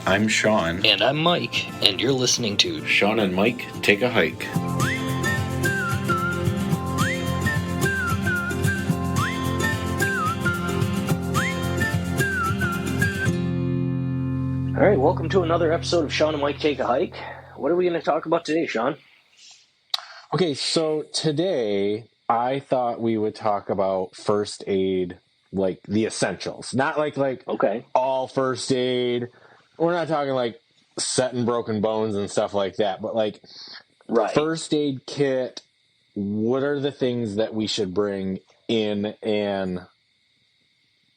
I'm Shawn. And I'm Mike, and you're listening to Shawn and Mike Take a Hike. All right, welcome to another episode of Shawn and Mike Take a Hike. What are we going to talk about today, Shawn? Okay, so today I thought we would talk about first aid, like the essentials. Not like Okay. all first aid. We're not talking like setting broken bones and stuff like that, but like first aid kit, what are the things that we should bring in, and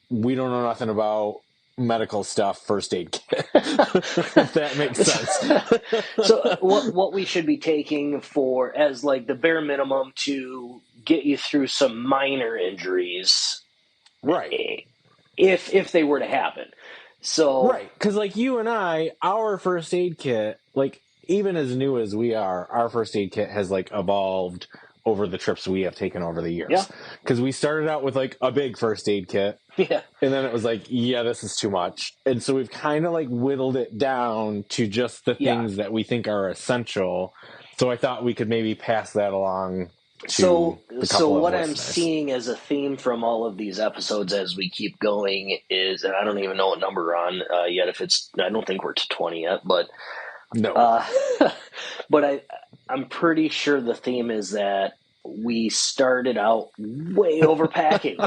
we don't know nothing about medical stuff, first aid kit, if that makes sense. So what we should be taking for as like the bare minimum to get you through some minor injuries, right? If they were to happen. So right, because like you and I, our first aid kit, like even as new as we are, our first aid kit has like evolved over the trips we have taken over the years. Yeah. Because we started out with like a big first aid kit. Yeah. And then it was like, yeah, this is too much. And so we've kind of like whittled it down to just the things that we think are essential. So I thought we could maybe pass that along to So what listeners. I'm seeing as a theme from all of these episodes as we keep going is, and I don't even know what number we're on yet. I don't think we're to 20 yet, but no. But I'm pretty sure the theme is that we started out way overpacking.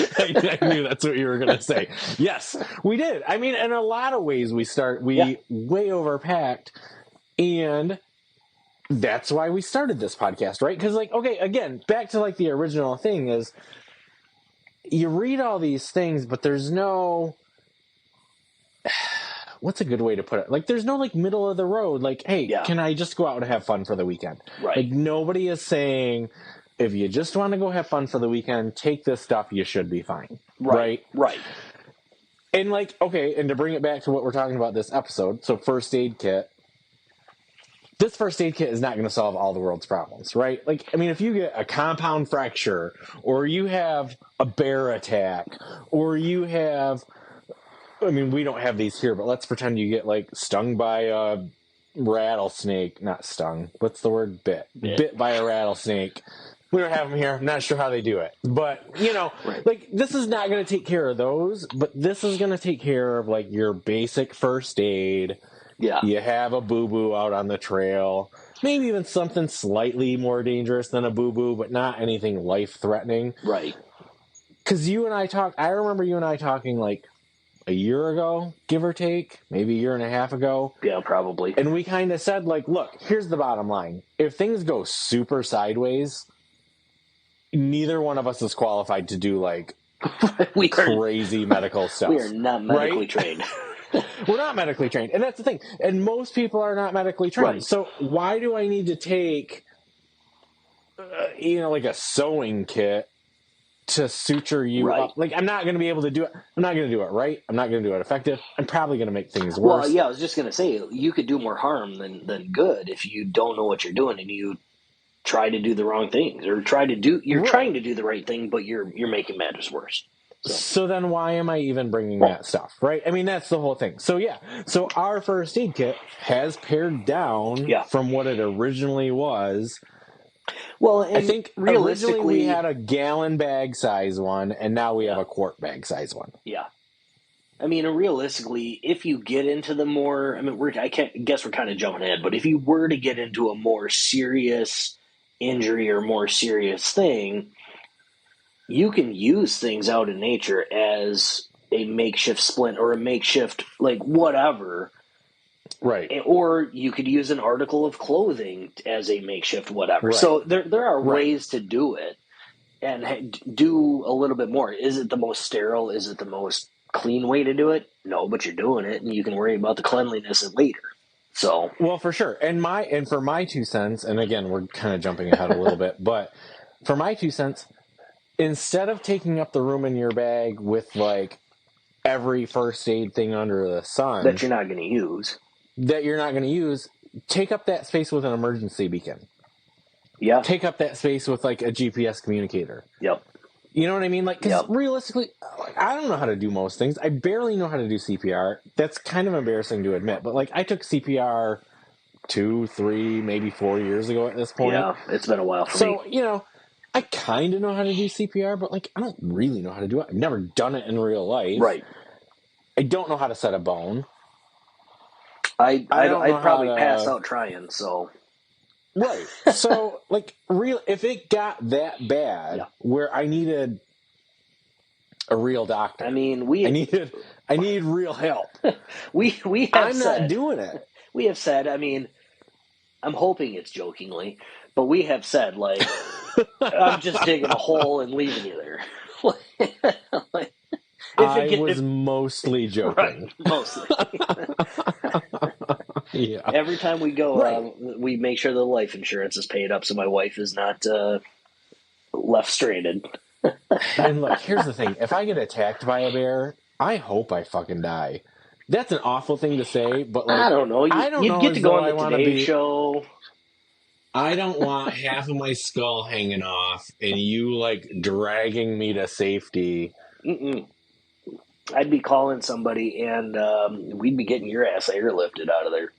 I knew that's what you were going to say. Yes, we did. I mean, in a lot of ways, we way overpacked, and that's why we started this podcast, right? Because, like, okay, again, back to like the original thing is, you read all these things, but there's no. What's a good way to put it? Like, there's no, like, middle of the road. Like, hey, can I just go out and have fun for the weekend? Right. Like, nobody is saying, if you just want to go have fun for the weekend, take this stuff, you should be fine. Right? Right. And, like, okay, and to bring it back to what we're talking about this episode, so first aid kit. This first aid kit is not going to solve all the world's problems, right? Like, I mean, if you get a compound fracture, or you have a bear attack, or you have... I mean, we don't have these here, but let's pretend you get, like, stung by a rattlesnake. Not stung. What's the word? Bit by a rattlesnake. We don't have them here. I'm not sure how they do it. But, you know, like, this is not going to take care of those, but this is going to take care of, like, your basic first aid. Yeah. You have a boo-boo out on the trail. Maybe even something slightly more dangerous than a boo-boo, but not anything life-threatening. Right. Because I remember you and I talking, like, a year ago, give or take, maybe a year and a half ago. Yeah, probably. And we kind of said, like, look, here's the bottom line. If things go super sideways, neither one of us is qualified to do, like, crazy medical stuff. We are not medically trained. We're not medically trained. And that's the thing. And most people are not medically trained. Right. So why do I need to take, like a sewing kit to suture you up? Like, I'm not going to be able to do it. I'm not going to do it right. I'm not going to do it effective. I'm probably going to make things worse. Well, yeah, I was just going to say, you could do more harm than good if you don't know what you're doing and you try to do the wrong things, or trying to do the right thing, but you're making matters worse. So then why am I even bringing that stuff, right? I mean, that's the whole thing. So, yeah. So our first aid kit has pared down from what it originally was. Well, and I think realistically, originally we had a gallon bag size one, and now we have a quart bag size one. Yeah. I mean, realistically, if you get into the more, I mean, I guess we're kind of jumping ahead, but if you were to get into a more serious injury or more serious thing, you can use things out in nature as a makeshift splint or a makeshift, like, whatever. Right. Or you could use an article of clothing as a makeshift whatever. Right. So there are ways to do it and do a little bit more. Is it the most sterile? Is it the most clean way to do it? No, but you're doing it, and you can worry about the cleanliness later. So, well, for sure. And for my 2 cents, and again, we're kind of jumping ahead a little bit, but for my 2 cents, instead of taking up the room in your bag with, like, every first aid thing under the sun that you're not going to use, take up that space with an emergency beacon. Yeah. Take up that space with, like, a GPS communicator. Yep. You know what I mean? Like, because Yep. realistically, I don't know how to do most things. I barely know how to do CPR. That's kind of embarrassing to admit, but like, I took CPR 2, 3, maybe 4 years ago at this point. Yeah, it's been a while for me. So, you know, I kind of know how to do CPR, but like, I don't really know how to do it. I've never done it in real life. Right. I don't know how to set a bone. I'd probably how to pass out trying, so. Right. So, like, if it got that bad, Yeah. where I needed a real doctor. I mean, I need real help. we have I'm said, not doing it. We have said, I mean, I'm hoping it's jokingly, but we have said, like, I'm just digging a hole and leaving you there. Like, I was mostly joking. Right, mostly. Yeah. Every time we go, Right. we make sure the life insurance is paid up so my wife is not left stranded. And look, here's the thing. If I get attacked by a bear, I hope I fucking die. That's an awful thing to say, but like, I don't know. You'd get to go on the Today Show. I don't want half of my skull hanging off and you like dragging me to safety. Mm-mm. I'd be calling somebody and we'd be getting your ass airlifted out of there.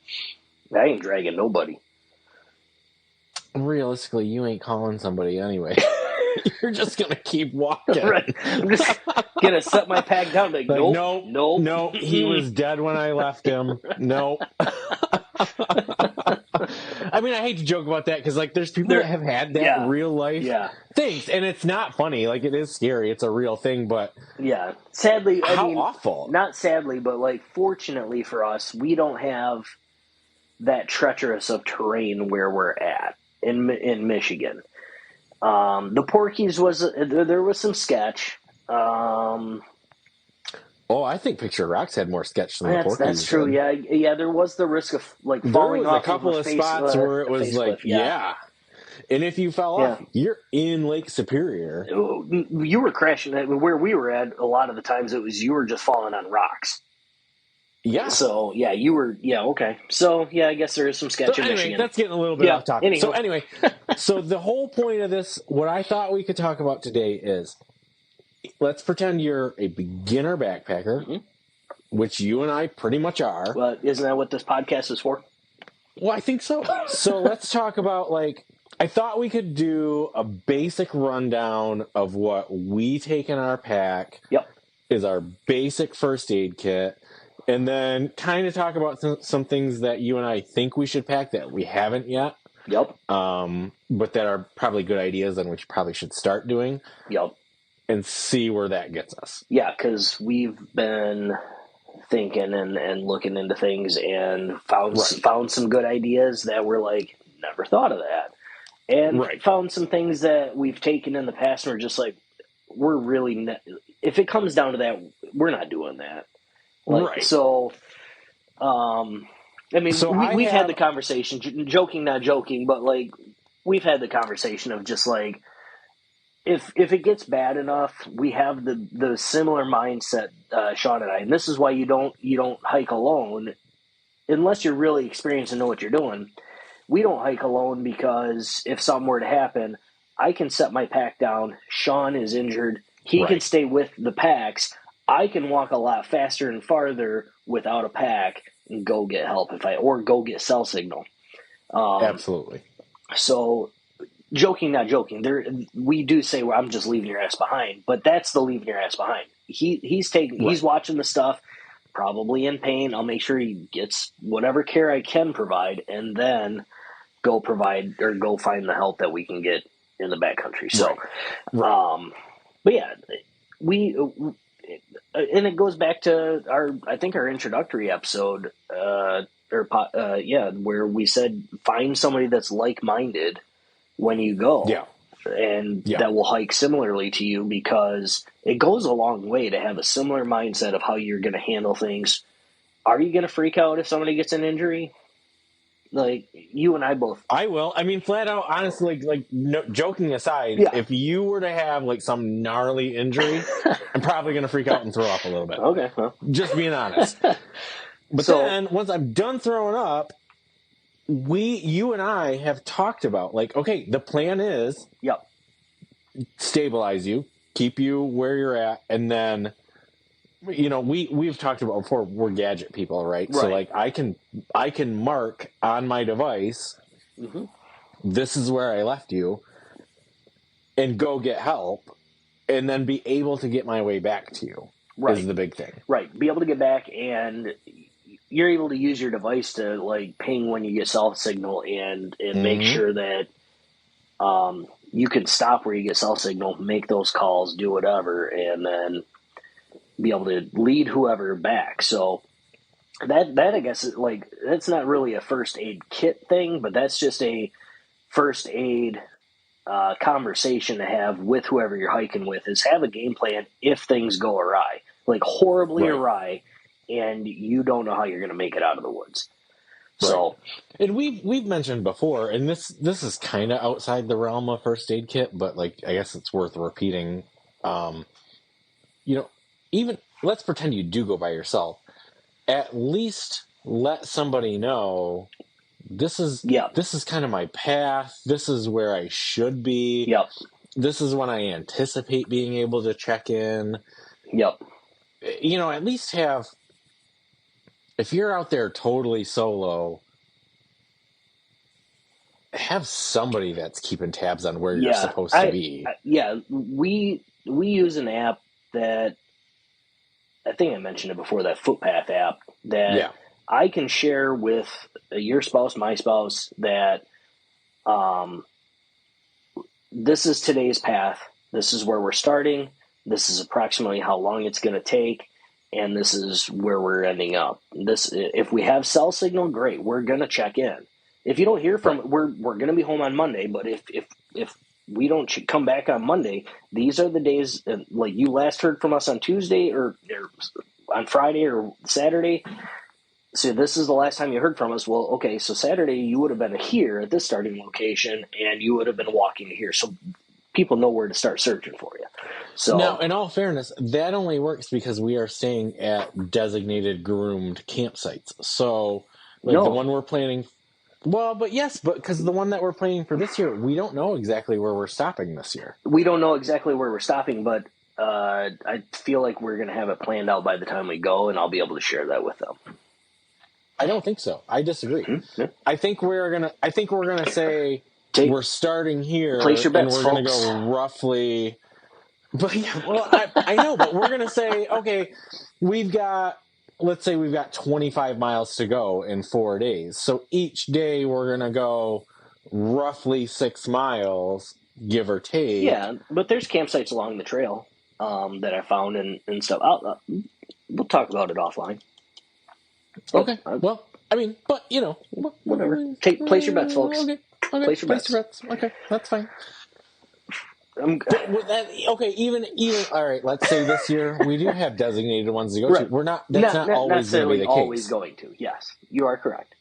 I ain't dragging nobody. Realistically, you ain't calling somebody anyway. You're just gonna keep walking. Right. I'm just gonna set my pack down. Like, nope. He was dead when I left him. Nope. I mean, I hate to joke about that because, like, there's people that have had that real life things, and it's not funny. Like, it is scary. It's a real thing, but yeah, sadly, I mean, awful. Not sadly, but like, fortunately for us, we don't have that treacherous of terrain where we're at in Michigan. The Porkies there was some sketch. I think Picture Rocks had more sketch than the Porkies. That's true. Did. Yeah. There was the risk of like falling off. There was a couple of spots where it was like, yeah. And if you fell off, you're in Lake Superior. You were crashing. Where we were at, a lot of the times it was you were just falling on rocks. Yeah. So, yeah, you were, okay. So, yeah, I guess there is some sketch in Michigan. That's getting a little bit off topic. Anywho. So, anyway, so the whole point of this, what I thought we could talk about today is, let's pretend you're a beginner backpacker, which you and I pretty much are. Well, isn't that what this podcast is for? Well, I think so. So, let's talk about, like, I thought we could do a basic rundown of what we take in our pack. Yep. Is our basic first aid kit. And then kind of talk about some things that you and I think we should pack that we haven't yet. Yep. But that are probably good ideas and we probably should start doing. Yep. And see where that gets us. Yeah, because we've been thinking and looking into things and found some good ideas that we're like, never thought of that. And found some things that we've taken in the past and we're just like, we're really, if it comes down to that, we're not doing that. Like, so, I mean, we've had the conversation, joking, not joking, but like, we've had the conversation of just like, if it gets bad enough, we have the similar mindset, Shawn and I, and this is why you don't hike alone unless you're really experienced and know what you're doing. We don't hike alone because if something were to happen, I can set my pack down. Shawn is injured. He can stay with the packs. I can walk a lot faster and farther without a pack and go get help or go get cell signal. Absolutely. So, joking, not joking, we do say, well, I'm just leaving your ass behind, but that's the leaving your ass behind. He's watching the stuff, probably in pain. I'll make sure he gets whatever care I can provide, and then go provide or go find the help that we can get in the backcountry. So, but yeah, and it goes back to our introductory episode, where we said find somebody that's like-minded when you go, that will hike similarly to you, because it goes a long way to have a similar mindset of how you're going to handle things. Are you going to freak out if somebody gets an injury? Like, you and I both. I will. I mean, flat out, honestly, like, no, joking aside, if you were to have, like, some gnarly injury, I'm probably going to freak out and throw up a little bit. Okay. Well. Just being honest. But then, once I'm done throwing up, you and I have talked about, like, okay, the plan is stabilize you, keep you where you're at, and then, you know, we've talked about before, we're gadget people, right? So like I can mark on my device, this is where I left you, and go get help, and then be able to get my way back to you is the big thing. Right. Be able to get back, and you're able to use your device to like ping when you get cell signal and make sure that you can stop where you get cell signal, make those calls, do whatever, and then be able to lead whoever back. So that I guess is like, that's not really a first aid kit thing, but that's just a first aid conversation to have with whoever you're hiking with, is have a game plan if things go awry, like horribly awry, and you don't know how you're going to make it out of the woods. So, and we've mentioned before, and this is kind of outside the realm of first aid kit, but like I guess it's worth repeating. You know, even let's pretend you do go by yourself. At least let somebody know this is kind of my path. This is where I should be. Yep. This is when I anticipate being able to check in. Yep. You know, at least have, if you're out there totally solo, have somebody that's keeping tabs on where you're supposed to be. We use an app that, I think I mentioned it before, that Footpath app that I can share with your spouse, my spouse, that this is today's path. This is where we're starting. This is approximately how long it's going to take. And this is where we're ending up. If we have cell signal, great. We're going to check in. If you don't hear from, we're going to be home on Monday. But if we don't come back on Monday, these are the days. Like you last heard from us on Tuesday or on Friday or Saturday. So this is the last time you heard from us. Well, okay, so Saturday you would have been here at this starting location, and you would have been walking here. So people know where to start searching for you. So now, in all fairness, that only works because we are staying at designated groomed campsites. So, like the one we're planning, but because the one that we're planning for this year, we don't know exactly where we're stopping this year. We don't know exactly where we're stopping, but I feel like we're going to have it planned out by the time we go, and I'll be able to share that with them. I don't think so. I disagree. Mm-hmm. I think we're gonna say we're starting here, place your bets, and we're folks. Gonna go roughly. But I know, but we're gonna say, okay, let's say we've got 25 miles to go in 4 days. So each day we're gonna go roughly 6 miles, give or take. Yeah, but there's campsites along the trail that I found and stuff. We'll talk about it offline. Okay. Well, I mean, but you know, whatever. Place your bets, folks. Okay. Place your bets. Okay, that's fine. Even all right. Let's say this year we do have designated ones to go to. We're not. That's not always going to be the case. Always going to. Yes, you are correct.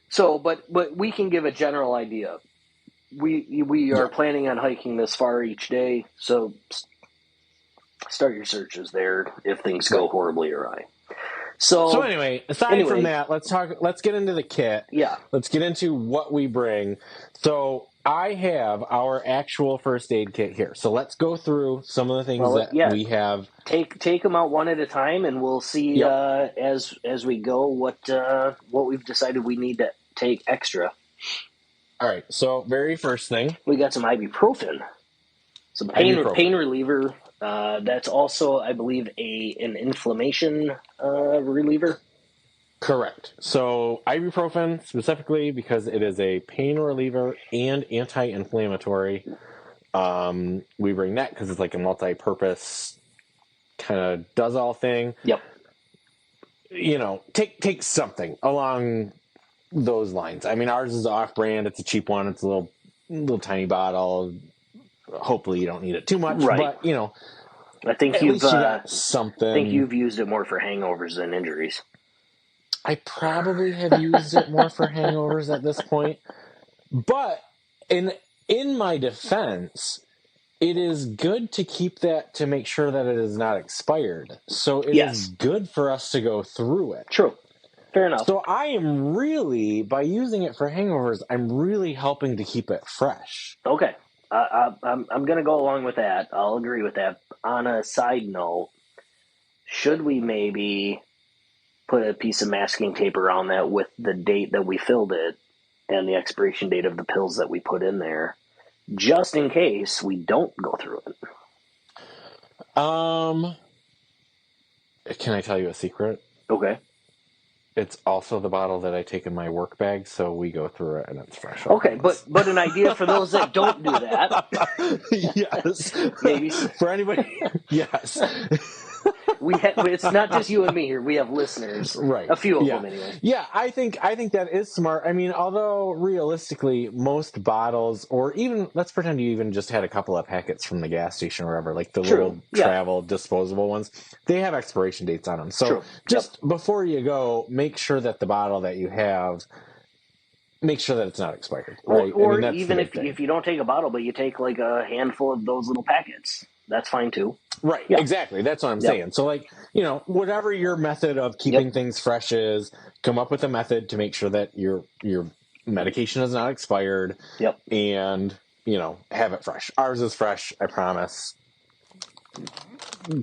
So, but we can give a general idea. We are planning on hiking this far each day, so start your searches there if things go horribly awry. So anyway, aside from that, let's get into the kit. Yeah. Let's get into what we bring. So I have our actual first aid kit here. So let's go through some of the things we have. Take them out one at a time, and we'll see as we go what we've decided we need to take extra. All right. So very first thing, we got some ibuprofen, some pain reliever. That's also, I believe, an inflammation reliever. Correct. So ibuprofen specifically because it is a pain reliever and anti-inflammatory. We bring that because it's like a multi-purpose kind of does all thing. Yep. You know, take something along those lines. I mean, ours is off-brand. It's a cheap one. It's a little tiny bottle. Hopefully you don't need it too much, but you know, I think you got something. I think you've used it more for hangovers than injuries. I probably have used it more for hangovers at this point, but in my defense, it is good to keep that to make sure that it is not expired. So it is good for us to go through it. True. Fair enough. So I am really, by using it for hangovers, I'm really helping to keep it fresh. Okay. I'm going to go along with that. I'll agree with that. On a side note, should we maybe put a piece of masking tape around that with the date that we filled it and the expiration date of the pills that we put in there, just in case we don't go through it? Can I tell you a secret? Okay. It's also the bottle that I take in my work bag, so we go through it and it's fresh. Okay, but an idea for those that don't do that. Yes. Maybe for anybody. Yes. It's not just you and me here. We have listeners, right? A few of them, anyway. Yeah, I think that is smart. I mean, although realistically, most bottles, or even let's pretend you even just had a couple of packets from the gas station or whatever, like the little travel disposable ones, they have expiration dates on them. So just before you go, make sure that the bottle that you have, make sure that it's not expired, right? Or even if you don't take a bottle, but you take like a handful of those little packets, that's fine too. Right, exactly. That's what I'm saying. So, like, whatever your method of keeping things fresh is, come up with a method to make sure that your medication is not expired. Yep. And, have it fresh. Ours is fresh, I promise.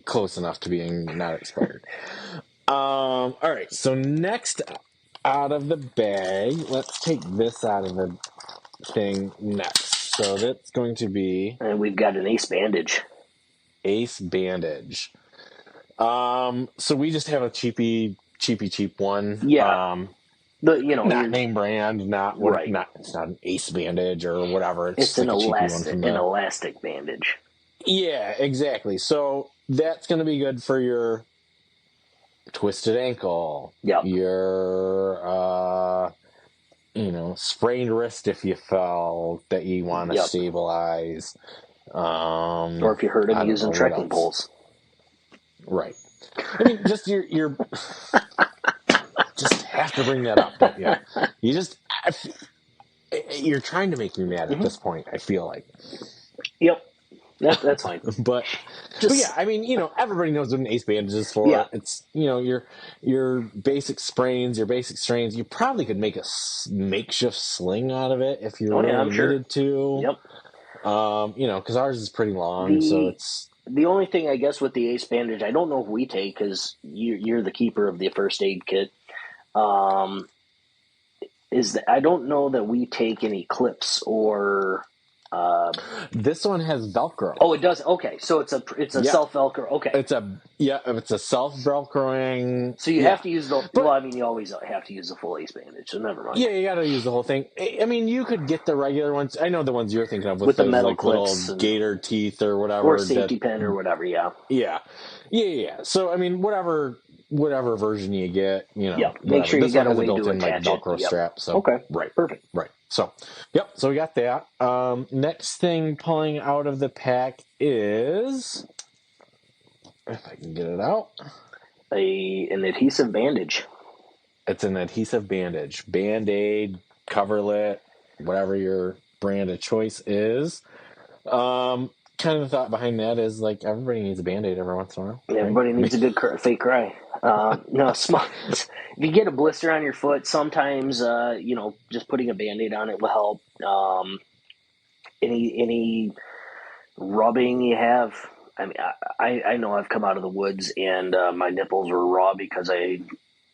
Close enough to being not expired. All right. So next out of the bag, let's take this out of the thing next. So that's going to be... And we've got an Ace bandage. Ace bandage. So we just have a cheap one. Yeah. Not name brand, not it's not an Ace bandage or whatever. It's like an elastic bandage. Yeah, exactly. So that's going to be good for your twisted ankle. Yep. Your sprained wrist if you fell that you want to stabilize. Or if you hurt him using trekking poles. Right. I mean, just your just have to bring that up, don't you? You're trying to make me mad at this point, I feel like. Yep. That's fine. but yeah, I mean, everybody knows what an Ace bandage is for. Yeah. It's, your basic sprains, your basic strains. You probably could make a makeshift sling out of it if you really needed to. Yep. Because ours is pretty long, so it's... The only thing, I guess, with the Ace bandage, I don't know if we take, because you're the keeper of the first aid kit, is that I don't know that we take any clips or... this one has Velcro. Oh, it does? Okay, so it's a self-Velcro. Okay. It's a self-Velcroing... So you have to use you always have to use the full Ace bandage, so never mind. Yeah, you got to use the whole thing. I mean, you could get the regular ones. I know the ones you're thinking of with the metal clips little gator teeth or whatever. Or safety pin or whatever, Yeah. So, I mean, whatever version you get, make sure you got a way to attach Velcro strap. So, okay. Right. Perfect. Right. So, so we got that. Next thing pulling out of the pack is, if I can get it out, an adhesive bandage. It's an adhesive bandage. Band-Aid, Coverlet, whatever your brand of choice is. Kind of the thought behind that is, like, everybody needs a Band-Aid every once in a while. Right? Everybody needs a good fake cry. If you get a blister on your foot, sometimes, just putting a Band-Aid on it will help. Any rubbing you have, I mean, I know I've come out of the woods and my nipples were raw because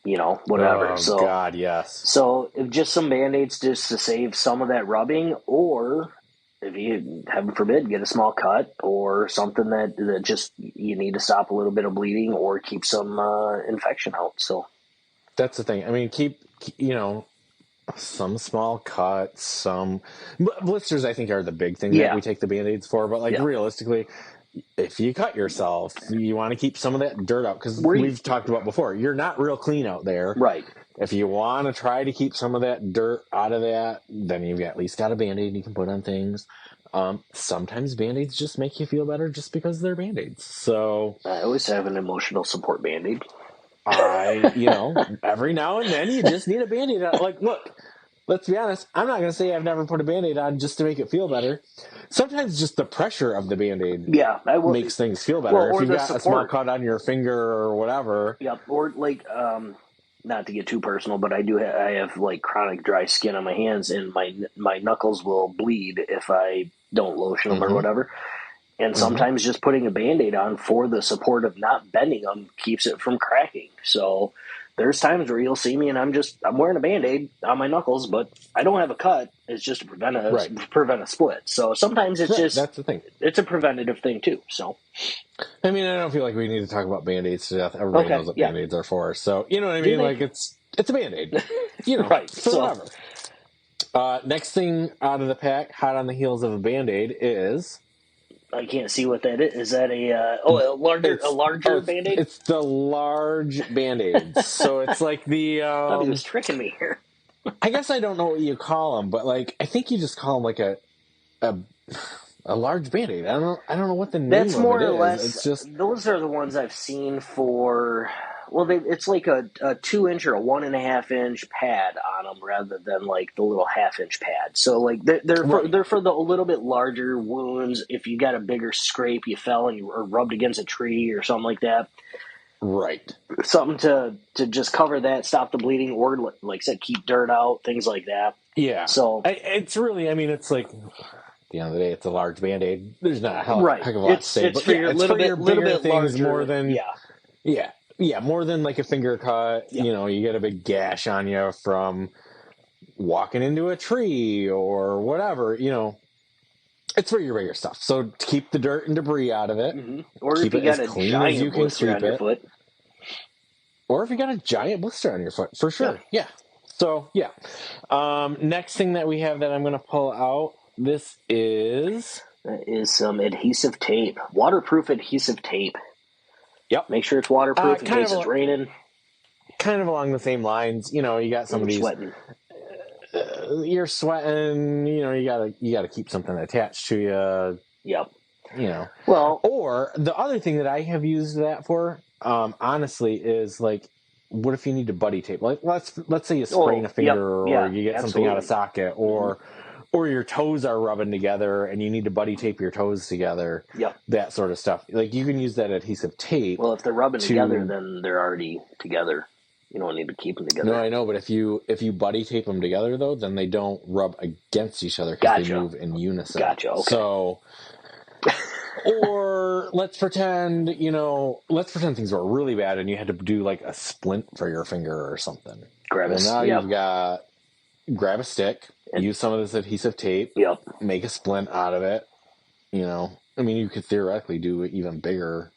whatever. Oh, God, yes. So if just some Band-Aids just to save some of that rubbing, or if you, heaven forbid, get a small cut or something that just you need to stop a little bit of bleeding or keep some infection out. So that's the thing. I mean, keep some small cuts, some blisters. I think are the big thing that we take the Band-Aids for. But realistically, if you cut yourself, you want to keep some of that dirt out because we've talked about before. You're not real clean out there, right? If you want to try to keep some of that dirt out of that, then you've at least got a Band-Aid you can put on things. Sometimes Band-Aids just make you feel better just because they're Band-Aids. So I always have an emotional support Band-Aid. Every now and then you just need a Band-Aid. Like, look, let's be honest. I'm not going to say I've never put a Band-Aid on just to make it feel better. Sometimes just the pressure of the Band-Aid makes things feel better. Well, if you've got a small cut on your finger or whatever. Yep. Or not to get too personal, but I have like chronic dry skin on my hands, and my knuckles will bleed if I don't lotion them or whatever. And sometimes just putting a Band-Aid on for the support of not bending them keeps it from cracking. So there's times where you'll see me and I'm wearing a Band-Aid on my knuckles, but I don't have a cut. It's just to prevent a split. So sometimes it's just that's the thing. It's a preventative thing too. So I mean, I don't feel like we need to talk about Band-Aids to death. Everybody knows what Band-Aids are for. So you know what I mean? Like it's a Band-Aid. You know, right. So whatever. Next thing out of the pack, hot on the heels of a Band-Aid is. I can't see what that is. Is that a larger Band-Aid? It's the large Band-Aids. So it's like the. I thought he was tricking me here. I guess I don't know what you call them, but like I think you just call them like a large Band-Aid. I don't know what the name of it is. That's more or less. It's just those are the ones I've seen for. Well, it's like a 2-inch or a 1.5-inch pad on them rather than like the little 1/2-inch pad. So like they're for the a little bit larger wounds. If you got a bigger scrape, you fell and you were rubbed against a tree or something like that. Right. Something to just cover that, stop the bleeding, or like I said, keep dirt out, things like that. Yeah. So it's really, I mean, it's like. At the end of the day, it's a large Band-Aid. There's not a heck of a lot to say. It's for your little bit things larger, more than more than like a finger cut. Yeah. You know, you get a big gash on you from walking into a tree or whatever. You know, it's for your bigger stuff. So to keep the dirt and debris out of it, or keep if you it got as a clean giant as you can blister keep on your foot, or if you got a giant blister on your foot, for sure. Yeah. So yeah. Next thing that we have that I'm going to pull out. This is some adhesive tape, waterproof adhesive tape. Yep. Make sure it's waterproof in case it's raining. Kind of along the same lines, you know. You got some of these. Sweating. You're sweating. You know, you gotta keep something attached to you. Yep. You know. Well, or the other thing that I have used that for, honestly, is like, what if you need to buddy tape? Like, let's say you sprain a finger, or you get something out of socket, or your toes are rubbing together and you need to buddy tape your toes together. Yep. That sort of stuff. Like you can use that adhesive tape. Well, if they're rubbing together, then they're already together. You don't need to keep them together. No, I know, but if you buddy tape them together though, then they don't rub against each other because they move in unison. Gotcha. Okay. So, or let's pretend things were really bad and you had to do like a splint for your finger or something. You've got grab a stick. Use some of this adhesive tape. Yep. Make a splint out of it. You know, I mean, you could theoretically do it even bigger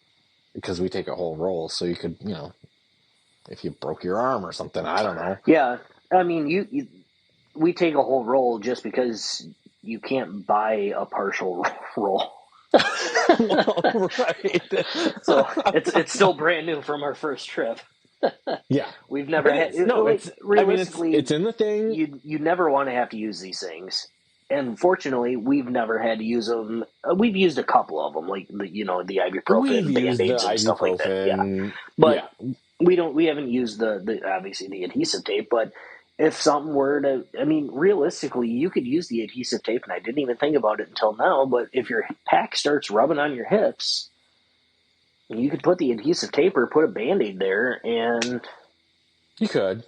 because we take a whole roll. So you could, you know, if you broke your arm or something, I don't know. Yeah, I mean, we take a whole roll just because you can't buy a partial roll. Well, right. So it's still brand new from our first trip. Yeah, we've never had. Realistically, it's in the thing. You never want to have to use these things, and fortunately, we've never had to use them. We've used a couple of them, like the ibuprofen, Band-Aids, and stuff like that. Yeah, but we haven't used the obviously the adhesive tape. But if something were to, I mean, realistically, you could use the adhesive tape, and I didn't even think about it until now. But if your pack starts rubbing on your hips, you could put the adhesive tape or put a Band-Aid there, and you could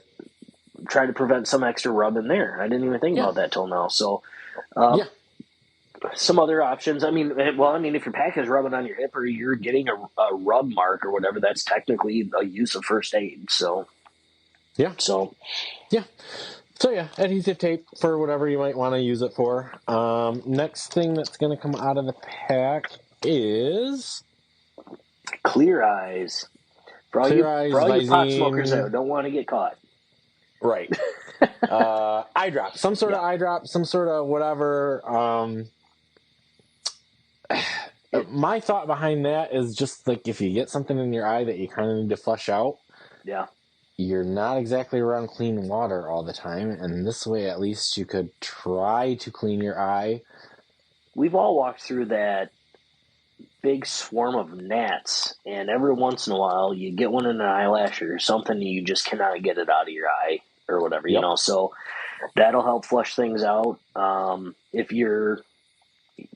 try to prevent some extra rub in there. I didn't even think about that till now. So, some other options. I mean, if your pack is rubbing on your hip or you're getting a rub mark or whatever, that's technically a use of first aid. So, adhesive tape for whatever you might want to use it for. Next thing that's going to come out of the pack is clear eyes. For all you pot smokers out, don't want to get caught. Right. Eye drop. Some sort of eye drop, some sort of whatever. My thought behind that is just like if you get something in your eye that you kind of need to flush out, you're not exactly around clean water all the time, and this way at least you could try to clean your eye. We've all walked through that big swarm of gnats, and every once in a while you get one in an eyelash or something, and you just cannot get it out of your eye or whatever, you know. So that'll help flush things out. If you're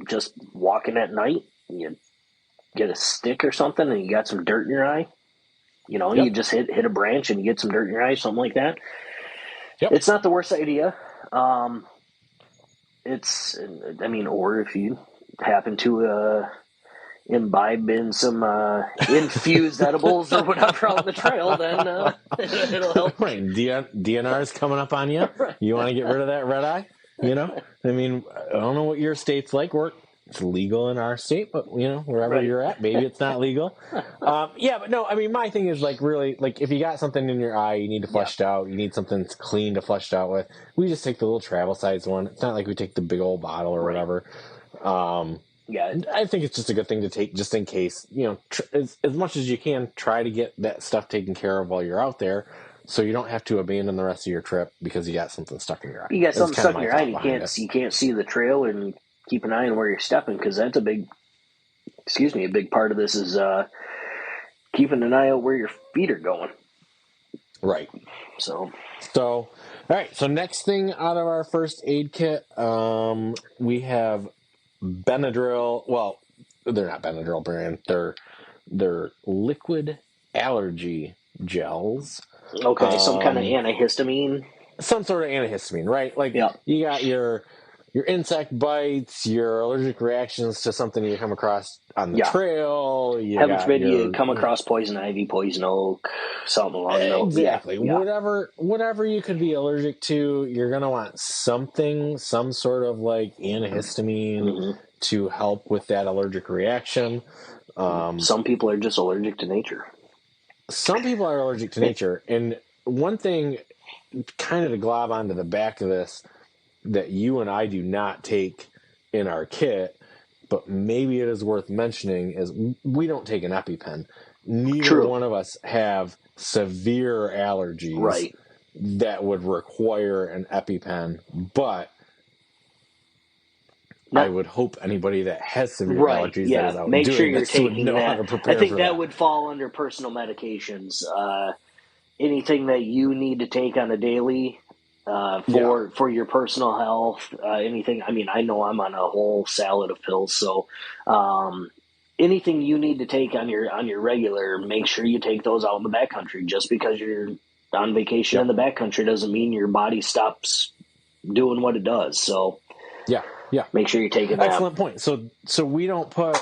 just walking at night, you get a stick or something and you got some dirt in your eye, You know, Yep. you just hit a branch and you get some dirt in your eye, something like that. Yep. It's not the worst idea. Or if you happen to imbibe in some infused edibles or whatever on the trail, then it'll help. Right. DNR is coming up on you. Right. You want to get rid of that red eye? You know? I mean, I don't know what your state's like. It's legal in our state, but, wherever Right. you're at, maybe it's not legal. But no, I mean, my thing is, like, really, like, if you got something in your eye, you need to flush it out. You need something clean to flush it out with. We just take the little travel size one. It's not like we take the big old bottle or whatever. I think it's just a good thing to take just in case, as much as you can, try to get that stuff taken care of while you're out there, so you don't have to abandon the rest of your trip because you got something stuck in your eye. You got something stuck in your eye and you can't see the trail, and keep an eye on where you're stepping, because that's a big part of this is keeping an eye out where your feet are going. Right. So all right. So next thing out of our first aid kit, we have Benadryl. Well, they're not Benadryl brand. They're liquid allergy gels. Okay, some kind of antihistamine. Some sort of antihistamine, right? Like you got your insect bites, your allergic reactions to something you come across on the trail. Heaven forbid you come across poison ivy, poison oak, something along those. Exactly. Yeah. Whatever you could be allergic to, you're going to want some sort of like antihistamine to help with that allergic reaction. Some people are just allergic to nature. Some people are allergic to nature. And one thing, kind of to glob onto the back of this, that you and I do not take in our kit, but maybe it is worth mentioning, is we don't take an EpiPen. Neither one of us have severe allergies that would require an EpiPen, but I would hope anybody that has severe allergies that is out make doing sure you're this taking would know that. how to prepare I think for that would fall under personal medications. Anything that you need to take on a daily for your personal health, anything. I mean, I know I'm on a whole salad of pills, so anything you need to take on your regular, make sure you take those out in the backcountry. Just because you're on vacation in the backcountry doesn't mean your body stops doing what it does. So make sure you're taking that. Excellent point. So we don't put,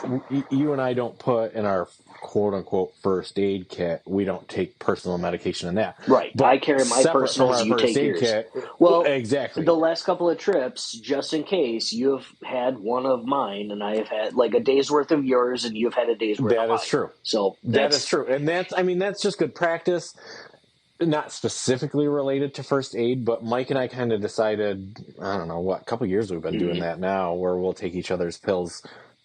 you and I don't put in our quote unquote first aid kit, we don't take personal medication in that. Right. But I carry my personals, you take yours. Kit, well, exactly. The last couple of trips, just in case, you have had one of mine and I have had like a day's worth of yours and you've had a day's worth of mine. That is true. So that is true. And that's just good practice. Not specifically related to first aid, but Mike and I kind of decided, I don't know, a couple years we've been doing that now, where we'll take each other's pills,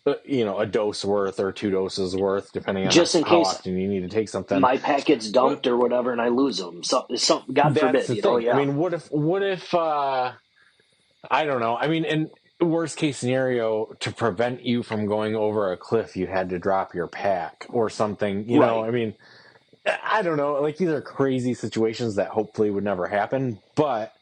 a dose worth or 2 doses worth, depending on how often you need to take something. My pack gets dumped or whatever, and I lose them. Something, God forbid. I mean, what if I don't know. I mean, in worst case scenario, to prevent you from going over a cliff, you had to drop your pack or something. You know, I mean, I don't know. Like, these are crazy situations that hopefully would never happen, but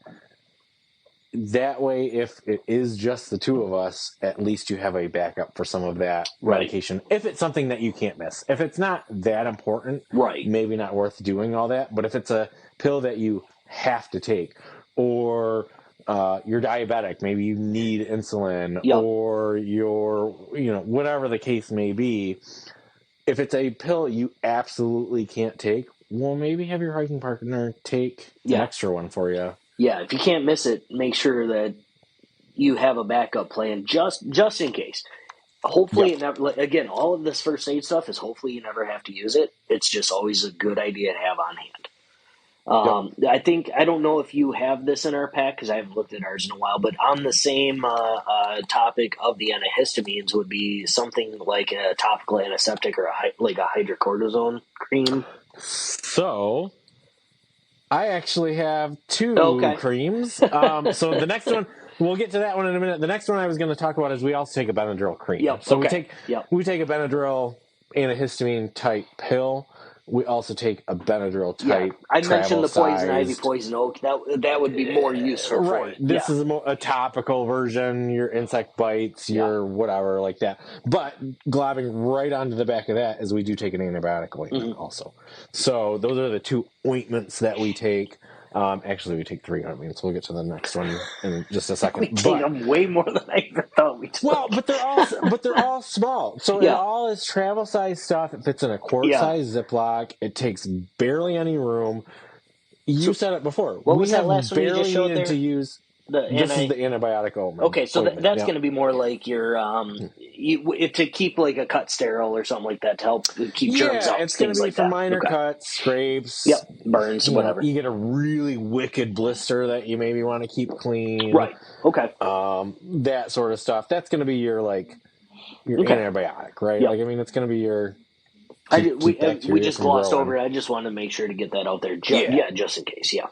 that way, if it is just the two of us, at least you have a backup for some of that medication. If it's something that you can't miss. If it's not that important, maybe not worth doing all that. But if it's a pill that you have to take, or you're diabetic, maybe you need insulin, or you're, whatever the case may be, if it's a pill you absolutely can't take, well, maybe have your hiking partner take an extra one for you. Yeah, if you can't miss it, make sure that you have a backup plan just in case. Hopefully, it never, again, all of this first aid stuff is hopefully you never have to use it. It's just always a good idea to have on hand. I don't know if you have this in our pack because I haven't looked at ours in a while, but on the same topic of the antihistamines would be something like a topical antiseptic or like a hydrocortisone cream. So I actually have 2 creams. So the next one, we'll get to that one in a minute. The next one I was going to talk about is we also take a Benadryl cream. We take a Benadryl antihistamine type pill. We also take a Benadryl Yeah, type. I mentioned the poison ivy, travel-sized. poison oak. That would be more useful for Right. it. This Yeah. is a topical version, your insect bites, your whatever like that. But globbing right onto the back of that is we do take an antibiotic ointment also. So those are the 2 ointments that we take. Actually, we take 3 ointments. We'll get to the next one in just a second. We take them way more than I even thought we took. Well, but they're all small. So it all is travel size stuff. It fits in a quart size Ziploc. It takes barely any room. You said it before. What was that last one you just showed there? To use. This is the antibiotic ointment. Okay, so that's going to be more like your to keep like a cut sterile or something like that to help keep germs out. It's going to be for minor cuts, scrapes, burns, whatever. You get a really wicked blister that you maybe want to keep clean, right? Okay, that sort of stuff. That's going to be your antibiotic, right? Yep. Like, I mean, it's going to be your. We just glossed over it. I just wanted to make sure to get that out there. Just in case. Yeah.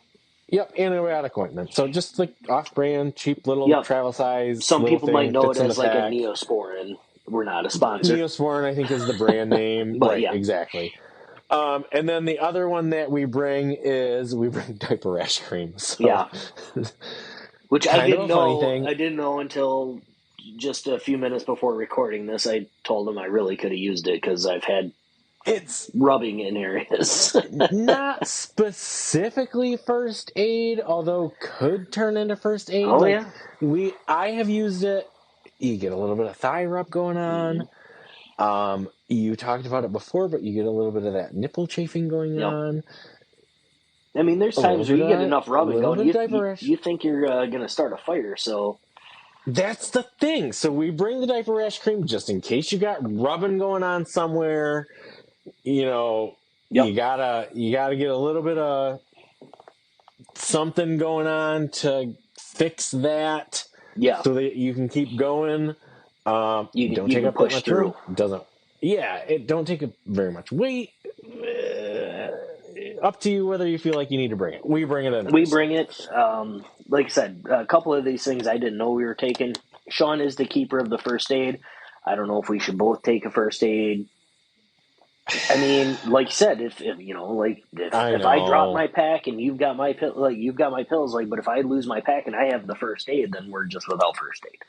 Yep, antibiotic ointment. So just like off-brand, cheap little travel size. Some people might know it as like a Neosporin. We're not a sponsor. Neosporin, I think, is the brand name. But right, exactly. And then the other one that we bring diaper rash cream. So, which I didn't know. I didn't know until just a few minutes before recording this. I told him I really could have used it because I've had. It's rubbing in areas. Not specifically first aid, although could turn into first aid. Oh, yeah? I have used it. You get a little bit of thigh rub going on. You talked about it before, but you get a little bit of that nipple chafing going on. I mean, there's times where you get enough rubbing going. You think you're going to start a fire, so... That's the thing. So we bring the diaper rash cream just in case you got rubbing going on somewhere. You gotta get a little bit of something going on to fix that. Yeah. So that you can keep going. You don't take up push much through. It don't take up very much weight. Up to you whether you feel like you need to bring it. We bring it in. We bring it. Like I said, a couple of these things I didn't know we were taking. Shawn is the keeper of the first aid. I don't know if we should both take a first aid. I mean, like you said, if I drop my pack and you've got my pills, but if I lose my pack and I have the first aid, then we're just without first aid.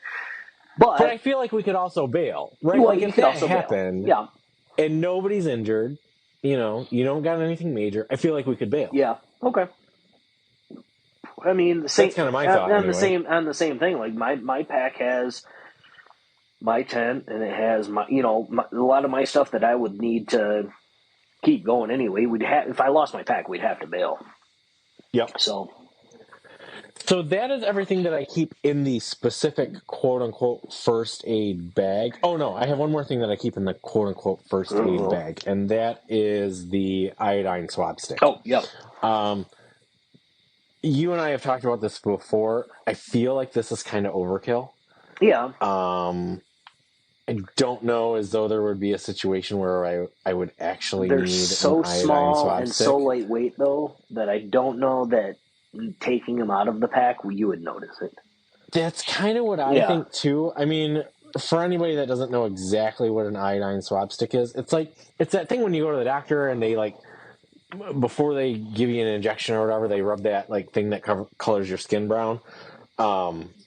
But I feel like we could also bail, right? Well, like you if could that also happened, bail. and nobody's injured, you don't got anything major. I feel like we could bail. Yeah. Okay. I mean, the same. That's kind of my thought. On the same thing. Like my pack has my tent, and it has a lot of my stuff that I would need to keep going anyway. If I lost my pack, we'd have to bail. Yep. So that is everything that I keep in the specific quote unquote first aid bag. Oh no, I have one more thing that I keep in the quote unquote first aid bag, and that is the iodine swab stick. Oh, yep. You and I have talked about this before. I feel like this is kind of overkill. Yeah. I don't know as though there would be a situation where I would actually They're need so an iodine small swab and stick. so lightweight, though, that I don't know that taking them out of the pack, you would notice it. That's kind of what I think, too. I mean, for anybody that doesn't know exactly what an iodine swab stick is, it's that thing when you go to the doctor and they, before they give you an injection or whatever, they rub that, thing that colors your skin brown.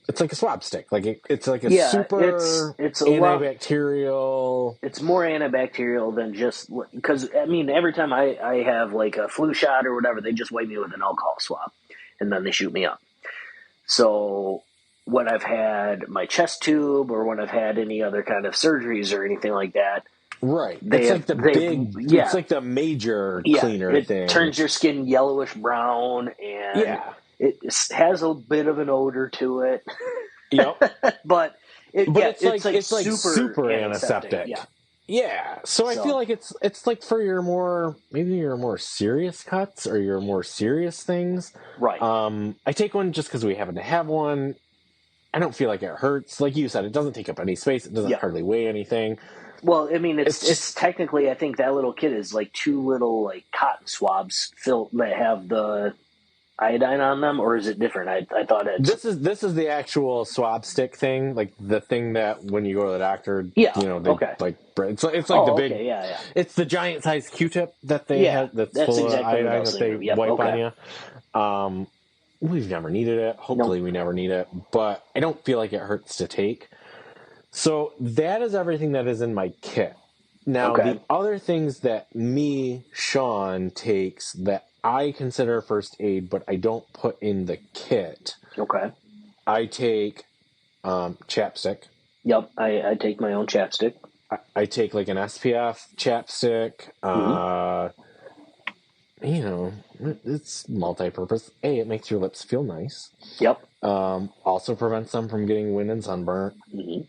It's like a swab stick. It's like a super it's antibacterial. It's more antibacterial than just because every time I have a flu shot or whatever, they just wipe me with an alcohol swab and then they shoot me up. So when I've had my chest tube or when I've had any other kind of surgeries or anything like that, right? It's like the major cleaner thing. It turns your skin yellowish brown and it has a bit of an odor to it. Yep. but it's super antiseptic. Yeah. So I feel like it's for your more serious cuts or your more serious things. Right. I take one just because we happen to have one. I don't feel like it hurts. Like you said, it doesn't take up any space. It doesn't hardly weigh anything. Well, it's technically, I think that little kit is 2 little cotton swabs that have the iodine on them, or is it different? I thought it's This is the actual swab stick thing, like the thing that when you go to the doctor, yeah. you know, they Okay. like it's like the Oh, big, okay. Yeah. it's the giant size Q-tip that they Yeah. have that's That's full of exactly what I iodine was that they thinking of. Yep. wipe on Okay. you. We've never needed it. Nope. Hopefully we never need it, but I don't feel like it hurts to take. So that is everything that is in my kit. Now, Okay. the other things that Shawn takes that I consider first aid, but I don't put in the kit. Okay. I take chapstick. Yep. I take my own chapstick. I take like an SPF chapstick. You know, it's multi-purpose. It makes your lips feel nice. Yep. Also prevents them from getting wind and sunburnt. Mm-hmm.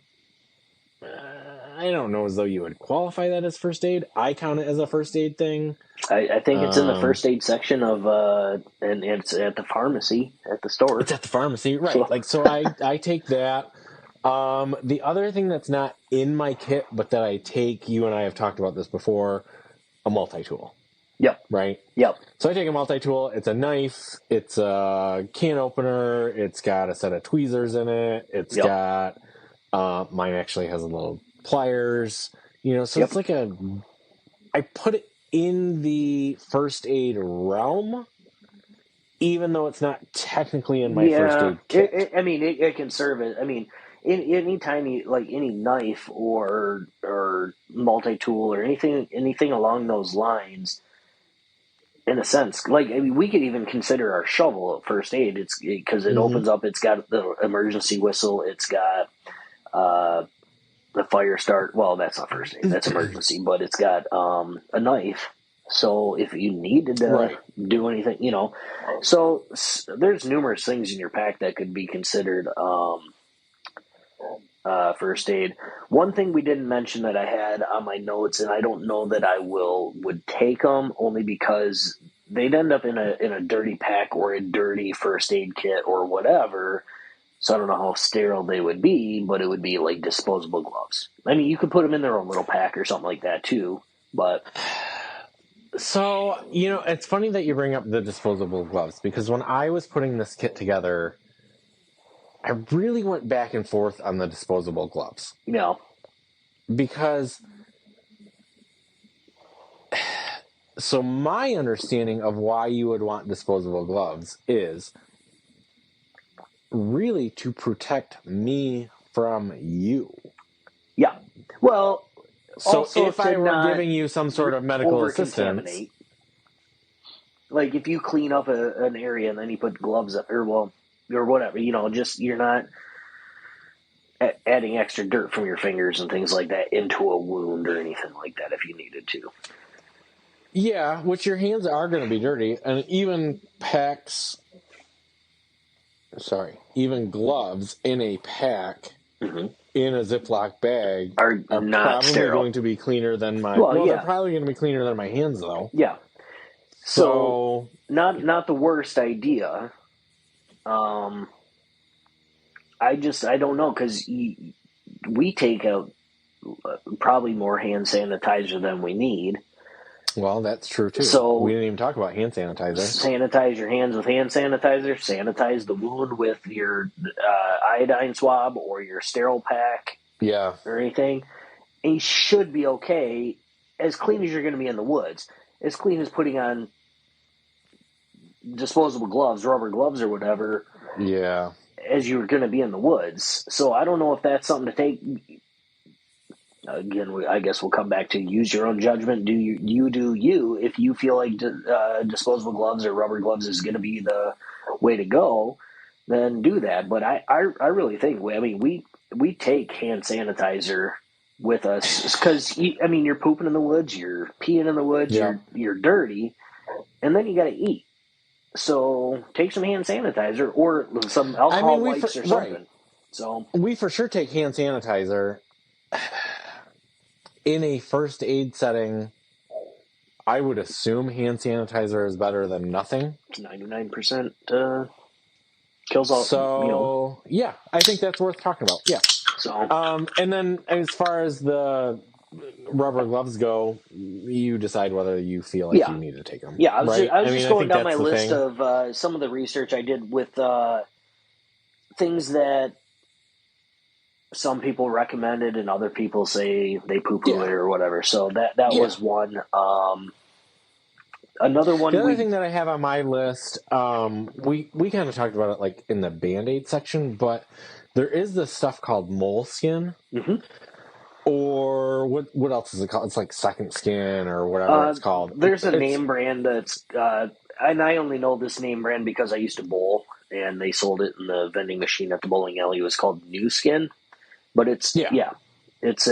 I don't know as though you would qualify that as first aid. I count it as a first aid thing. I think it's in the first aid section of and it's at the pharmacy at the store. It's at the pharmacy, right? So I take that. The other thing that's not in my kit, but that I take, you and I have talked about this before, a multi-tool. Yep. Right? Yep. So I take a multi-tool. It's a knife. It's a can opener. It's got a set of tweezers in it. It's got, mine actually has a little pliers, you know, so it's like I put it in the first aid realm, even though it's not technically in my first aid kit. It can serve it. I mean, any tiny, like any knife or multi-tool or anything along those lines, in a sense, like, I mean, we could even consider our shovel at first aid. It's because it opens up. It's got the emergency whistle. It's got the fire start. Well, that's not first aid. That's emergency. But it's got a knife. So if you needed to do anything, you know, so there's numerous things in your pack that could be considered first aid. One thing we didn't mention that I had on my notes, and I don't know that I would take them, only because they'd end up in a dirty pack or a dirty first aid kit or whatever. So I don't know how sterile they would be, but it would be like disposable gloves. I mean, you could put them in their own little pack or something like that too, but... So, you know, it's funny that you bring up the disposable gloves, because when I was putting this kit together, I really went back and forth on the disposable gloves. Yeah. Because, so my understanding of why you would want disposable gloves is really to protect me from you. Yeah. Well, so if I were giving you some sort of medical assistance, like if you clean up an area and then you put gloves up, or whatever, you know, just you're not adding extra dirt from your fingers and things like that into a wound or anything like that if you needed to. Yeah, which your hands are going to be dirty, and even gloves in a pack in a Ziploc bag are not probably sterile. going to be cleaner than my. Well, they're probably going to be cleaner than my hands, though. Yeah. So not the worst idea. I don't know, because we take out probably more hand sanitizer than we need. Well, that's true too. So we didn't even talk about hand sanitizer. Sanitize your hands with hand sanitizer. Sanitize the wound with your iodine swab or your sterile pack. Yeah. Or anything. And you should be okay, as clean as you're going to be in the woods. As clean as putting on disposable gloves, rubber gloves or whatever. Yeah. As you're going to be in the woods. So I don't know if that's something to take. Again, I guess we'll come back to use your own judgment. Do you? If you feel like disposable gloves or rubber gloves is going to be the way to go, then do that. But I really think, we take hand sanitizer with us, because you're pooping in the woods, you're peeing in the woods, you're dirty, and then you got to eat. So take some hand sanitizer or some alcohol wipes or something. Right. So we for sure take hand sanitizer. In a first aid setting, I would assume hand sanitizer is better than nothing. It's 99% kills all. So, yeah, I think that's worth talking about. Yeah. So, and then as far as the rubber gloves go, you decide whether you feel like you need to take them. Yeah, I was right? just going down my that's the list thing. of some of the research I did with things that some people recommended and other people say they poo-poo it or whatever. So that was one. Another one. The other thing that I have on my list, we kind of talked about it like in the Band-Aid section, but there is this stuff called moleskin. Mm-hmm. Or what else is it called? It's like Second Skin or whatever it's called. There's a name brand that's, and I only know this name brand because I used to bowl, and they sold it in the vending machine at the bowling alley. It was called New Skin, but it's it's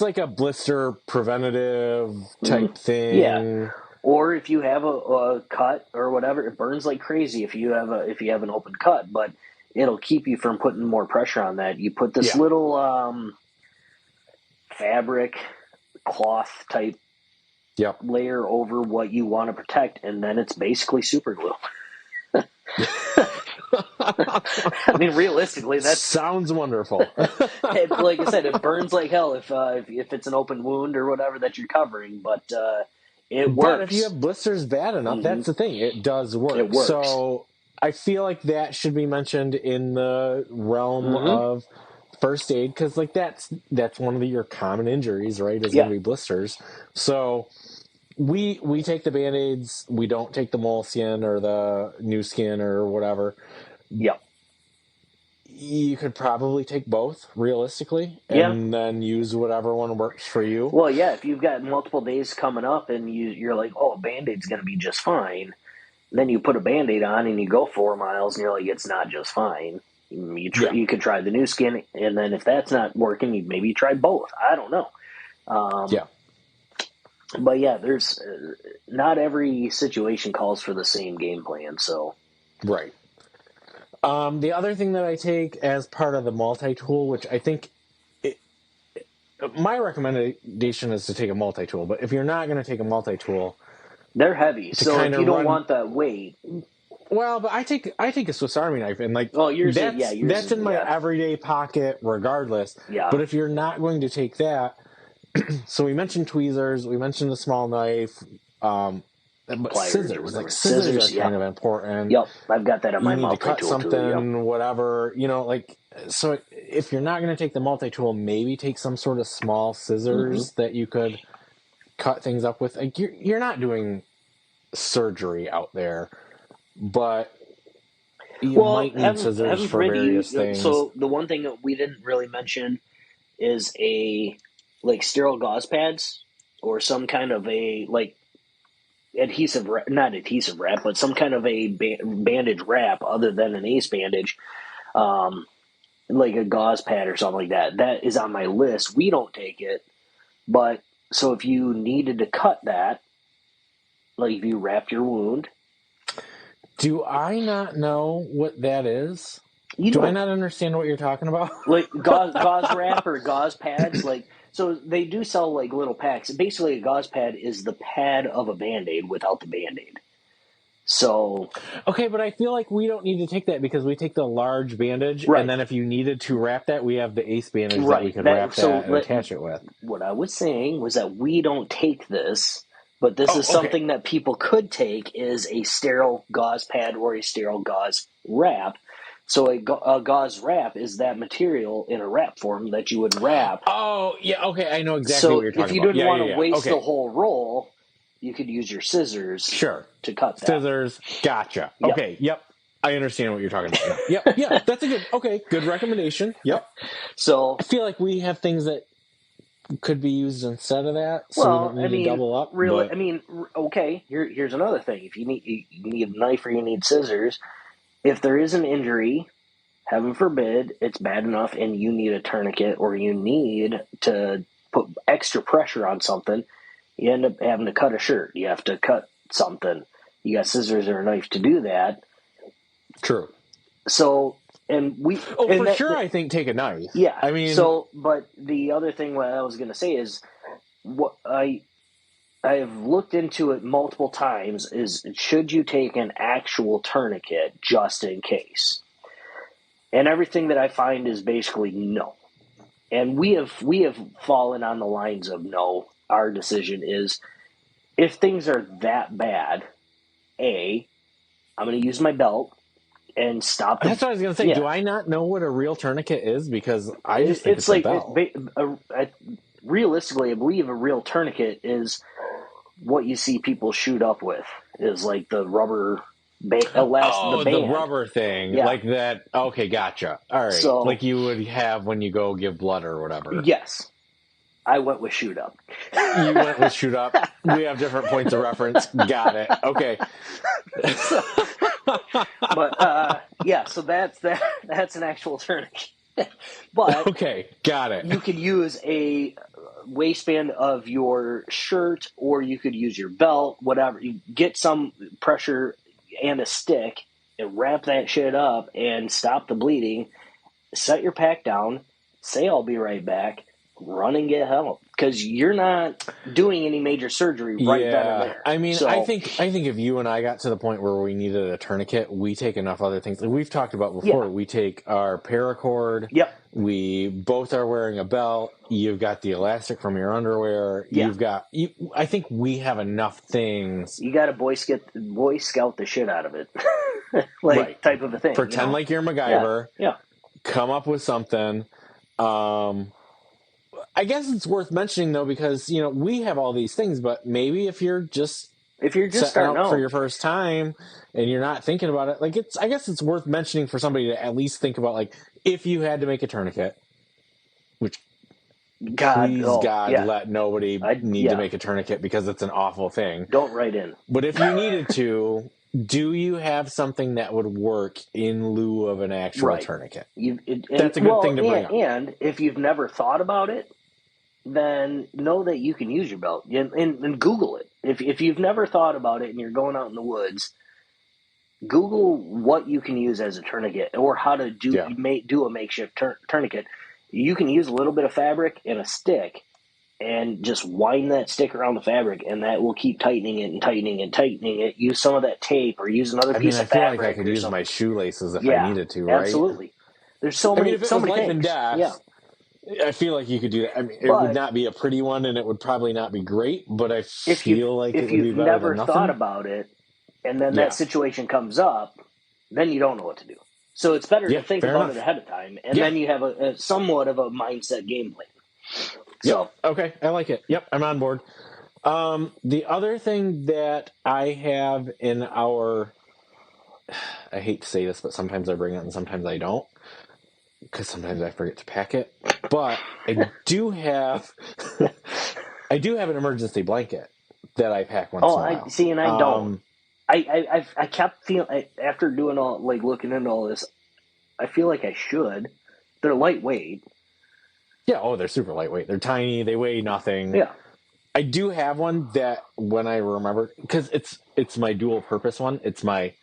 like a blister preventative type thing. Yeah. Or if you have a cut or whatever, it burns like crazy if you have an open cut, but it'll keep you from putting more pressure on that. You put this little fabric cloth type layer over what you want to protect, and then it's basically super glue. I mean, realistically, that sounds wonderful. Like I said, it burns like hell if it's an open wound or whatever that you're covering, but it works. But if you have blisters bad enough, that's the thing. It does work. It works. So I feel like that should be mentioned in the realm of first aid, because like that's one of your common injuries, right? Is going to be blisters. So we take the Band-Aids. We don't take the moleskin or the New Skin or whatever. Yep. You could probably take both, realistically, and then use whatever one works for you. Well, yeah, if you've got multiple days coming up and you're like, oh, a Band-Aid's going to be just fine, then you put a Band-Aid on and you go 4 miles and you're like, it's not just fine. You could try the New Skin, and then if that's not working, you maybe try both. I don't know. But yeah, there's not every situation calls for the same game plan. So right. The other thing that I take as part of the multi-tool, which I think my recommendation is to take a multi-tool, but if you're not going to take a multi-tool, they're heavy. So if you don't want that weight. Well, but I take a Swiss Army knife, and like that's in my everyday pocket regardless. Yeah. But if you're not going to take that, so we mentioned tweezers, we mentioned the small knife, but scissors are kind of important. Yep, I've got that on my multi-tool. You need to cut something, whatever, like, so if you're not going to take the multi-tool, maybe take some sort of small scissors that you could cut things up with. Like, you're not doing surgery out there, but you might need scissors for various things. So the one thing that we didn't really mention is sterile gauze pads or some kind of adhesive, not adhesive wrap, but some kind of a bandage wrap other than an ace bandage, like a gauze pad or something like that. That is on my list. We don't take it, but so if you needed to cut that, like if you wrapped your wound. Do I not know what that is? Do I not understand what you're talking about? Like gauze wrap or gauze pads, so they do sell like little packs. Basically, a gauze pad is the pad of a Band-Aid without the Band-Aid. So okay, but I feel like we don't need to take that because we take the large bandage, and then if you needed to wrap that, we have the ace bandage that we could wrap that and attach it with. What I was saying was that we don't take this, but this is something that people could take is a sterile gauze pad or a sterile gauze wrap. So a gauze wrap is that material in a wrap form that you would wrap. Oh, yeah, okay, I know exactly what you're talking about. So if you didn't want to waste the whole roll, you could use your scissors to cut that. Scissors, gotcha. Yep. Okay, yep, I understand what you're talking about now. Yep, that's a good recommendation. Yep. So I feel like we have things that could be used instead of that, so we don't need to double up. Really, here's another thing. If you need a knife or you need scissors, if there is an injury, heaven forbid, it's bad enough and you need a tourniquet or you need to put extra pressure on something, you end up having to cut a shirt. You have to cut something. You got scissors or a knife to do that. True. So, and we... I think take a knife. Yeah. I mean... But the other thing what I was going to say is, what I've looked into it multiple times, is should you take an actual tourniquet just in case? And everything that I find is basically no. And we have fallen on the lines of no. Our decision is if things are that bad, I'm going to use my belt and stop. That's what I was going to say. Do I not know what a real tourniquet is? Because I just think it's like a belt. Realistically, I believe a real tourniquet is what you see people shoot up with. Is like the rubber. The rubber thing, Yeah. like that. Okay, gotcha. All right, So, like you would have when you go give blood or whatever. Yes, I went with shoot up. You went with shoot up. We have different points of reference. Got it. Okay. So that's an actual tourniquet. But okay, got it. You could use a waistband of your shirt, or you could use your belt, whatever. You get some pressure and a stick and wrap that shit up and stop the bleeding. Set your pack down. Say I'll be right back. Run and get help, because you're not doing any major surgery then and there. I mean, I think if you and I got to the point where we needed a tourniquet, we take enough other things. Like we've talked about before. Yeah. We take our paracord. Yep. We both are wearing a belt. You've got the elastic from your underwear. Yeah. I think we have enough things. You got to Boy Scout the shit out of it, type of a thing. Pretend like you're MacGyver. Yeah. Come up with something. I guess it's worth mentioning though, because we have all these things, but maybe if you're just starting out for your first time and you're not thinking about it, I guess it's worth mentioning for somebody to at least think about, if you had to make a tourniquet, which God, let nobody need to make a tourniquet because it's an awful thing. Don't write in. But if you needed to, do you have something that would work in lieu of an actual tourniquet? That's a good thing to bring up. And if you've never thought about it, then know that you can use your belt and Google it. If you've never thought about it and you're going out in the woods, Google what you can use as a tourniquet or how to do a makeshift tourniquet. You can use a little bit of fabric and a stick and just wind that stick around the fabric, and that will keep tightening it and tightening and tightening it. Use some of that tape or use another piece of fabric. I feel like I could use my shoelaces if I needed to, right? Absolutely. There's so many things. Life and death, I feel like you could do that. I mean, it would not be a pretty one, and it would probably not be great, but I feel like it would be better than nothing. If you've never thought about it, and then that situation comes up, then you don't know what to do. So it's better to think about it ahead of time, and then you have a somewhat of a mindset game plan. So okay, I like it. Yep, I'm on board. The other thing that I have in our, I hate to say this, but sometimes I bring it and sometimes I don't, because sometimes I forget to pack it. But I do have an emergency blanket that I pack once in a while. And I don't. I kept feeling, after doing all, looking into all this, I feel like I should. They're lightweight. Yeah, they're super lightweight. They're tiny. They weigh nothing. Yeah. I do have one that when I remember, because it's my dual purpose one. It's my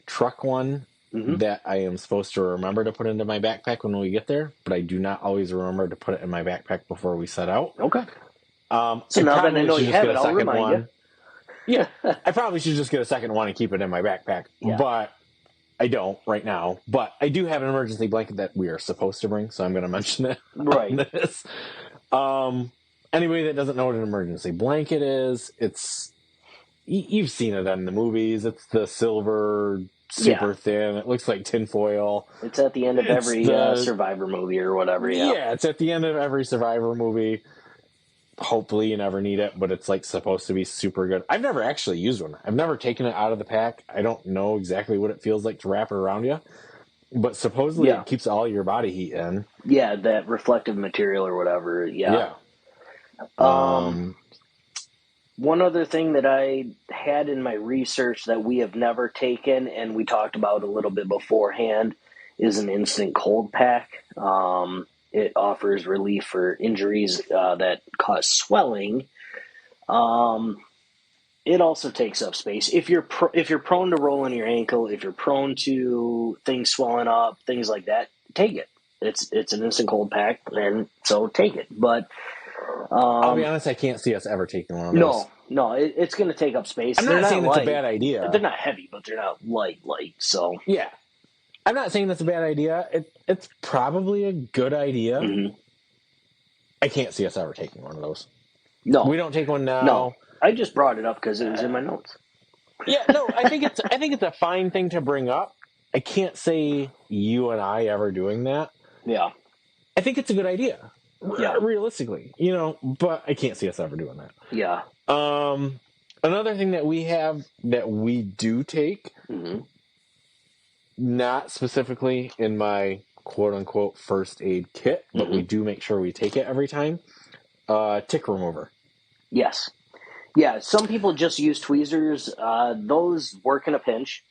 truck one that I am supposed to remember to put into my backpack when we get there, but I do not always remember to put it in my backpack before we set out. Okay. So now that I know you have it, I'll remind you. Yeah, I probably should just get a second one and keep it in my backpack, but I don't right now. But I do have an emergency blanket that we are supposed to bring, so I'm going to mention it. Right. On this. Anybody that doesn't know what an emergency blanket is, you've seen it in the movies. It's the silver, super thin. It looks like tinfoil. It's at the end of every Survivor movie or whatever. Yeah, it's at the end of every Survivor movie. Hopefully you never need it, but it's supposed to be super good. I've never actually used one. I've never taken it out of the pack. I don't know exactly what it feels like to wrap it around you, but supposedly it keeps all your body heat in. Yeah, that reflective material or whatever. Yeah. One other thing that I had in my research that we have never taken, and we talked about a little bit beforehand, is an instant cold pack. It offers relief for injuries that cause swelling. It also takes up space. If you're prone to rolling your ankle, if you're prone to things swelling up, things like that, take it. It's an instant cold pack, and so take it. But I'll be honest, I can't see us ever taking one of those. No, it's going to take up space. I'm not saying it's a bad idea. They're not heavy, but they're not light. So yeah. I'm not saying that's a bad idea. It's probably a good idea. I can't see us ever taking one of those. No. We don't take one now. No. I just brought it up because it was in my notes. Yeah, no, I think it's a fine thing to bring up. I can't say you and I ever doing that. Yeah. I think it's a good idea. Yeah. Realistically, but I can't see us ever doing that. Yeah. Another thing that we have that we do take, not specifically in my quote unquote first aid kit, but we do make sure we take it every time. Tick remover. Yes. Yeah. Some people just use tweezers. Those work in a pinch.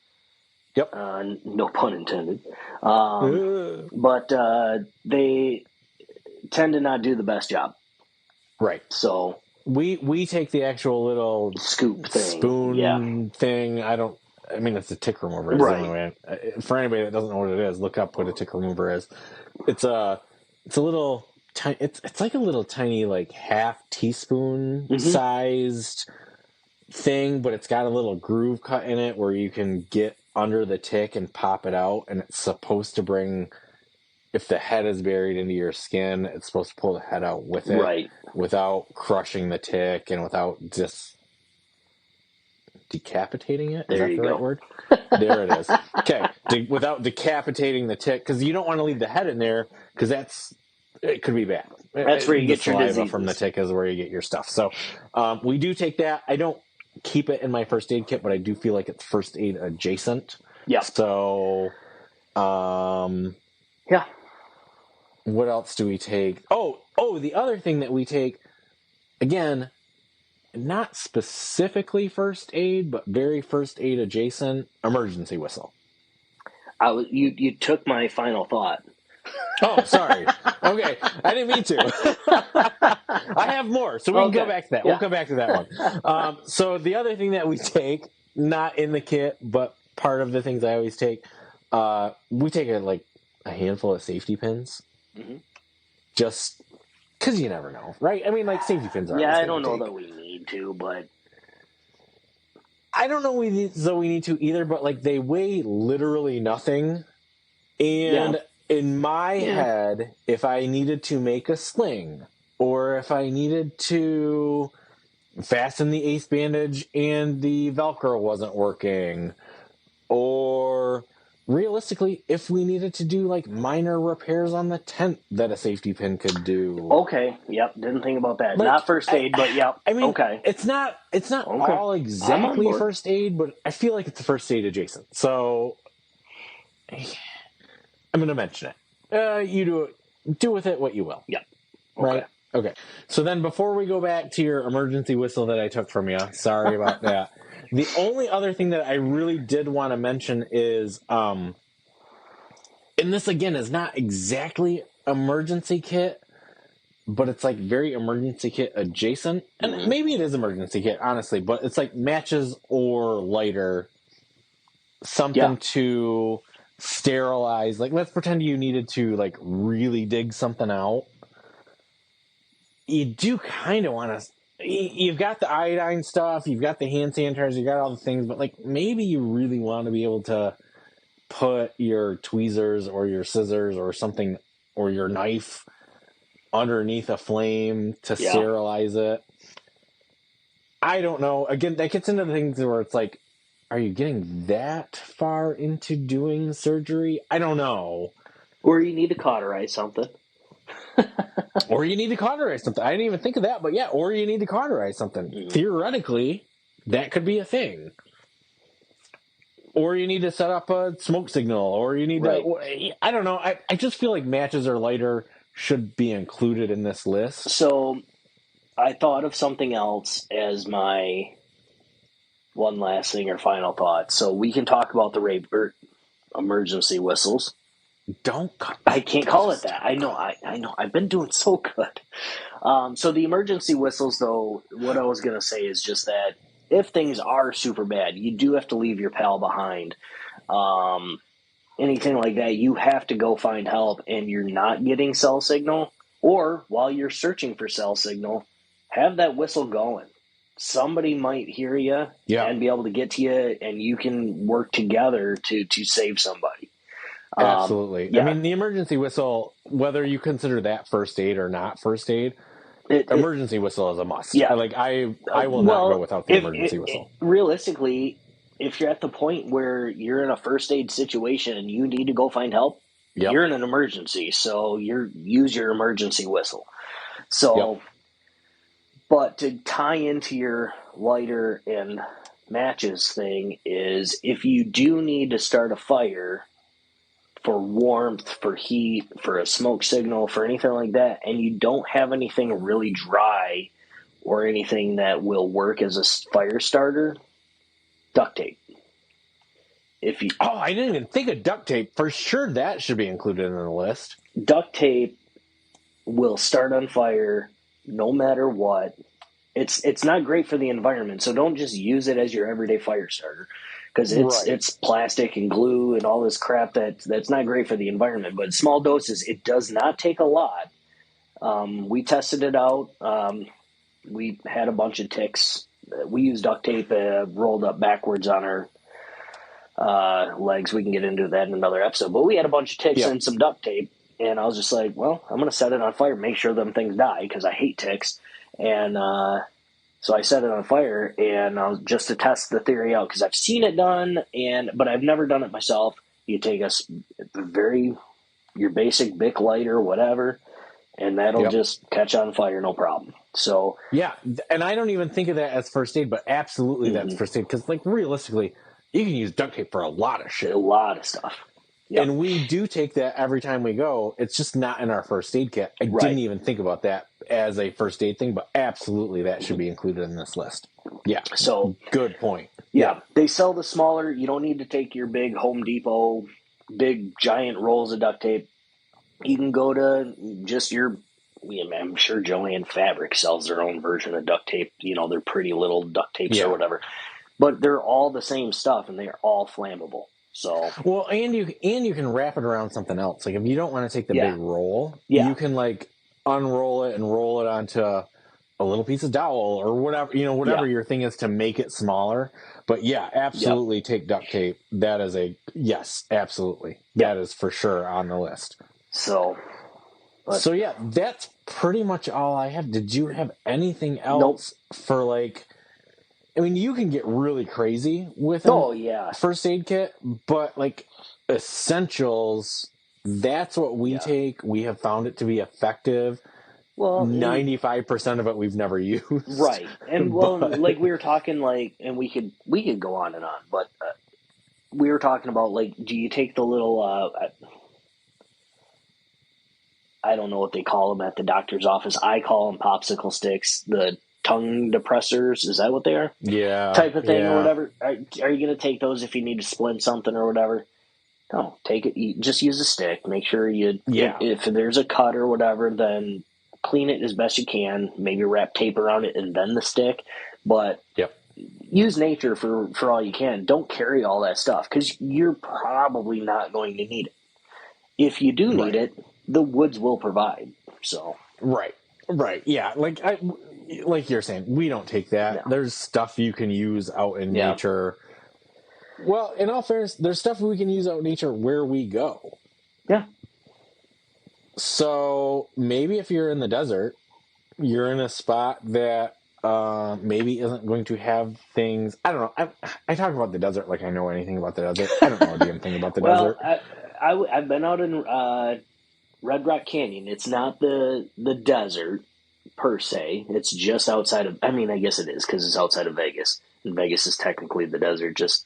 Yep. No pun intended. But they tend to not do the best job. Right. So we take the actual little scoop thing. Spoon thing. It's a tick remover. Right. For anybody that doesn't know what it is, look up what a tick remover is. It's a little tiny. It's like a little tiny, like half teaspoon sized thing, but it's got a little groove cut in it where you can get under the tick and pop it out, and it's supposed to bring, if the head is buried into your skin, it's supposed to pull the head out with it, right, without crushing the tick and without just decapitating it. Is that the right word? There it is. Okay, without decapitating the tick, because you don't want to leave the head in there, because it could be bad. That's where you get your diseases. From the tick is where you get your stuff. So we do take that. I don't keep it in my first aid kit, but I do feel like it's first aid adjacent. Yeah. So, yeah. What else do we take? Oh, the other thing that we take, again, not specifically first aid, but very first aid adjacent, emergency whistle. You took my final thought. Oh, sorry. Okay, I didn't mean to. I have more, so we can go back to that. Yeah. We'll come back to that one. So the other thing that we take, not in the kit, but part of the things I always take, we take a handful of safety pins, just because you never know, right? I mean, safety pins are. Yeah, I don't know that we need to, but I don't know we need to either. But they weigh literally nothing, and. Yeah. In my head, if I needed to make a sling, or if I needed to fasten the ace bandage and the Velcro wasn't working, or realistically, if we needed to do minor repairs on the tent that a safety pin could do. Okay, yep, didn't think about that. Not first aid, but yep. I mean, okay. It's not all exactly first aid, but I feel like it's first aid adjacent. So I'm going to mention it. You do with it what you will. Yep. Okay. Right? Okay. So then before we go back to your emergency whistle that I took from you, sorry about that. The only other thing that I really did want to mention is, and this again is not exactly emergency kit, but it's very emergency kit adjacent. And maybe it is emergency kit, honestly, but it's matches or lighter, something to sterilize. Let's pretend you needed to really dig something out. You do kind of want to. You've got the iodine stuff, you've got the hand sanitizers, you got all the things, but maybe you really want to be able to put your tweezers or your scissors or something, or your knife underneath a flame to sterilize it. I don't know. Again, that gets into the things where it's are you getting that far into doing surgery? I don't know. Or you need to cauterize something. Or you need to cauterize something. I didn't even think of that, but or you need to cauterize something. Theoretically, that could be a thing. Or you need to set up a smoke signal, or you need to... I don't know. I just feel like matches or lighter should be included in this list. So, I thought of something else as my one last thing or final thought. So, we can talk about the emergency whistles. I can't call it that. I know. I've been doing so good. So the emergency whistles, though, what I was going to say is just that if things are super bad, you do have to leave your pal behind. Anything like that, you have to go find help, and you're not getting cell signal. Or while you're searching for cell signal, have that whistle going. Somebody might hear you and be able to get to you, and you can work together to save somebody. Absolutely. I mean, the emergency whistle, whether you consider that first aid or not first aid, emergency whistle is a must. Yeah. I will not go without the emergency whistle. Realistically, if you're at the point where you're in a first aid situation and you need to go find help, you're in an emergency, so use your emergency whistle. So, but to tie into your lighter and matches thing is, if you do need to start a fire for warmth, for heat, for a smoke signal, for anything like that, and you don't have anything really dry or anything that will work as a fire starter, duct tape. I didn't even think of duct tape. For sure, that should be included in the list. Duct tape will start on fire no matter what. It's not great for the environment, so don't just use it as your everyday fire starter, because it's plastic and glue and all this crap that's not great for the environment. But small doses, it does not take a lot. We tested it out. We had a bunch of ticks. We used duct tape rolled up backwards on our legs. We can get into that in another episode. But we had a bunch of ticks and some duct tape, and I was just like, well, I'm going to set it on fire, make sure them things die, because I hate ticks. And so I set it on fire, and just to test the theory out, because I've seen it done, but I've never done it myself. You take your basic Bic lighter, whatever, and that'll just catch on fire, no problem. So and I don't even think of that as first aid, but absolutely that's first aid, because realistically, you can use duct tape for a lot of shit, a lot of stuff. Yep. And we do take that every time we go. It's just not in our first aid kit. I didn't even think about that as a first aid thing, but absolutely that should be included in this list. Yeah. So good point. Yeah. They sell the smaller. You don't need to take your big Home Depot, big giant rolls of duct tape. You can go to just I'm sure Joanne Fabric sells their own version of duct tape. They're pretty little duct tapes or whatever. But they're all the same stuff, and they are all flammable. So and you can wrap it around something else. Like if you don't want to take the big roll, you can unroll it and roll it onto a little piece of dowel or whatever your thing is to make it smaller. But absolutely take duct tape. That is absolutely. That is for sure on the list. So that's pretty much all I have. Did you have anything else for you can get really crazy with first aid kit, but essentials, that's what we take. We have found it to be effective. Well, 95% of it we've never used. Right. And we were talking and we could go on and on, but we were talking about do you take the little I don't know what they call them at the doctor's office. I call them popsicle sticks. The tongue depressors, is that what they are? Yeah. Type of thing or whatever. Are you going to take those if you need to splint something or whatever? No, take it. Just use a stick. Make sure if there's a cut or whatever, then clean it as best you can. Maybe wrap tape around it and then the stick. But use nature for all you can. Don't carry all that stuff because you're probably not going to need it. If you do need it, the woods will provide. So right, yeah. Like you're saying, we don't take that. No. There's stuff you can use out in nature. Well, in all fairness, there's stuff we can use out in nature where we go. Yeah. So maybe if you're in the desert, you're in a spot that maybe isn't going to have things. I don't know. I talk about the desert like I know anything about the desert. I don't know a damn thing about the desert. I've been out in Red Rock Canyon. It's not the desert per se. It's just outside of, I guess it is because it's outside of Vegas. And Vegas is technically the desert, just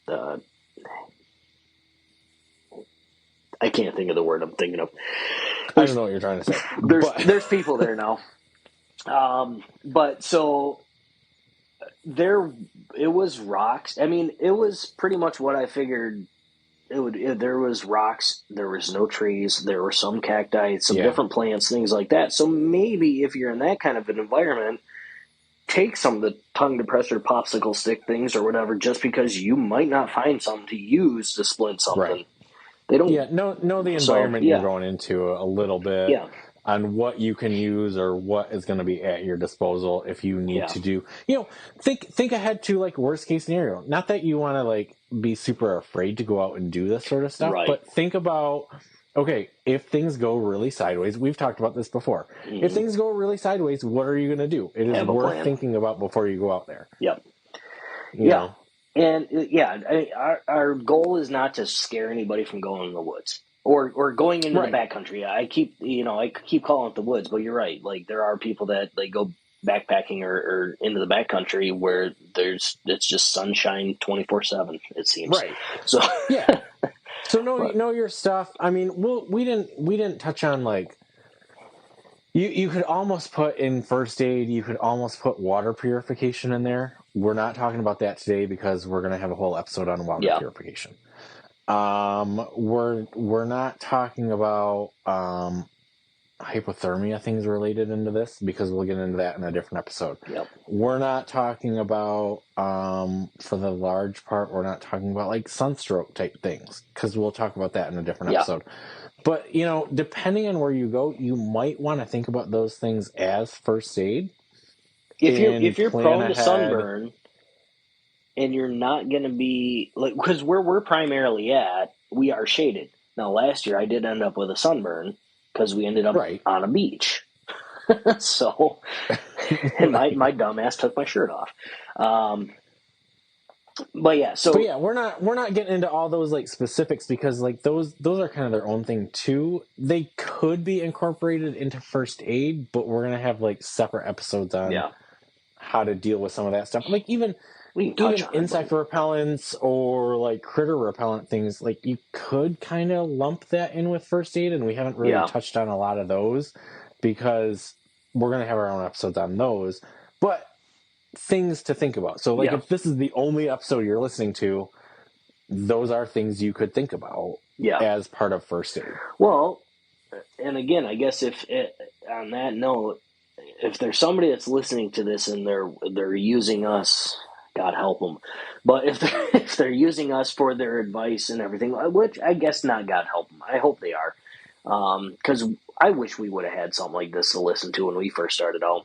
I can't think of the word I'm thinking of. I don't know what you're trying to say. There's people there now. But so it was rocks. It was pretty much what I figured it would. There was rocks. There was no trees. There were some cacti, some different plants, things like that. So maybe if you're in that kind of an environment, take some of the tongue depressor popsicle stick things or whatever, just because you might not find something to use to splint something. Right. They don't. Yeah. Know the environment you're going into a little bit. Yeah. on what you can use or what is going to be at your disposal if you need to do, think ahead to like worst case scenario. Not that you want to like be super afraid to go out and do this sort of stuff, Right. but think about, okay, if things go really sideways, we've talked about this before. If things go really sideways, what are you going to do? It is worth thinking about before you go out there. Yep. You know? And our goal is not to scare anybody from going in the woods or going into the backcountry. I keep calling it the woods, but you're right. Like there are people that like go backpacking or into the backcountry where it's just sunshine 24/7. It seems right. So yeah. So know your stuff. I mean, we didn't touch on like. You could almost put in first aid, you could almost put water purification in there. We're not talking about that today because we're going to have a whole episode on water purification. We're not talking about hypothermia things related into this because we'll get into that in a different episode. Yep. We're not talking about, for the large part, we're not talking about like sunstroke type things because we'll talk about that in a different episode. But, depending on where you go, you might want to think about those things as first aid. If you're prone to sunburn and you're not going to be like, because where we're primarily at, we are shaded. Now, last year I did end up with a sunburn because we ended up on a beach. So, and my dumb ass took my shirt off. But we're not getting into all those like specifics because like those are kind of their own thing too. They could be incorporated into first aid, but we're gonna have like separate episodes on how to deal with some of that stuff. Like even insect repellents or like critter repellent things, like you could kind of lump that in with first aid, and we haven't really touched on a lot of those because we're gonna have our own episodes on those, but. Things to think about. So like if this is the only episode you're listening to, those are things you could think about as part of first aid. Well, and again, I guess on that note, if there's somebody that's listening to this and they're using us, God help them, but if they're using us for their advice and everything, which I guess not God help them, I hope they are, because I wish we would have had something like this to listen to when we first started out.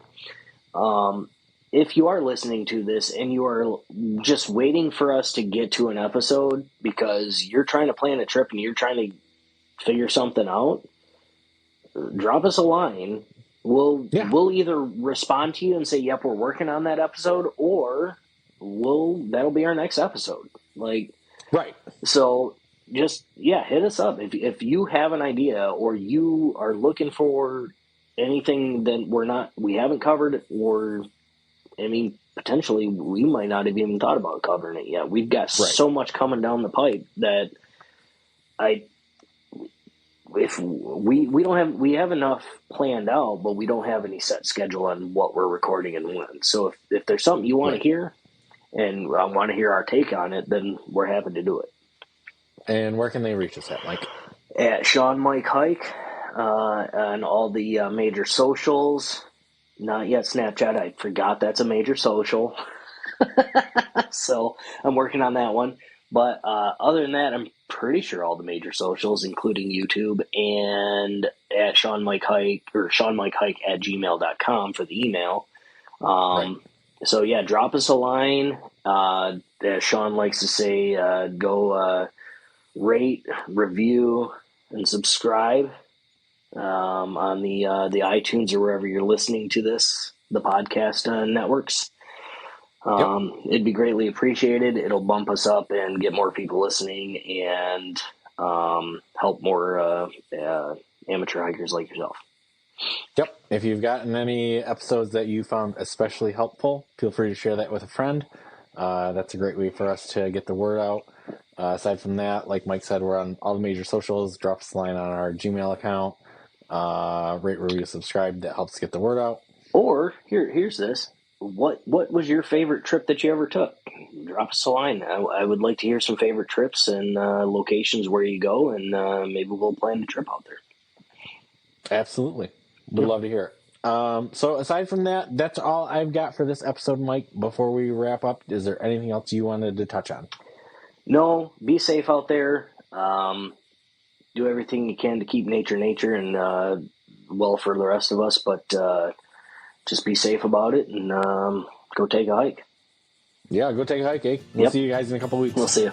If you are listening to this and you are just waiting for us to get to an episode because you're trying to plan a trip and you're trying to figure something out, drop us a line. We'll either respond to you and say, yep, we're working on that episode, or that'll be our next episode. So just, hit us up. If you have an idea or you are looking for anything that we haven't covered, or potentially we might not have even thought about covering it yet. We've got so much coming down the pipe that we have enough planned out, but we don't have any set schedule on what we're recording and when. So if there's something you want to hear and I want to hear our take on it, then we're happy to do it. And where can they reach us at, Mike? At Shawn Mike Hike on all the major socials. Not yet Snapchat. I forgot that's a major social. So I'm working on that one. But other than that, I'm pretty sure all the major socials, including YouTube, and at Shawn Mike Hike or ShawnMikeHike@gmail.com for the email. So drop us a line. As Shawn likes to say, go rate, review, and subscribe. On the iTunes or wherever you're listening to this, the podcast networks. It'd be greatly appreciated. It'll bump us up and get more people listening and help more amateur hikers like yourself. Yep. If you've gotten any episodes that you found especially helpful, feel free to share that with a friend. That's a great way for us to get the word out. Aside from that, like Mike said, we're on all the major socials. Drop us a line on our Gmail account. Rate, review, subscribe. That helps get the word out. Or here's this. What was your favorite trip that you ever took? Drop us a line. I would like to hear some favorite trips and locations where you go, and maybe we'll plan the trip out there. Absolutely. Would love to hear it. So aside from that, that's all I've got for this episode, Mike. Before we wrap up, is there anything else you wanted to touch on? No, be safe out there. Do everything you can to keep nature, and well for the rest of us. But just be safe about it and go take a hike. Yeah, go take a hike, eh? We'll see you guys in a couple weeks. We'll see you.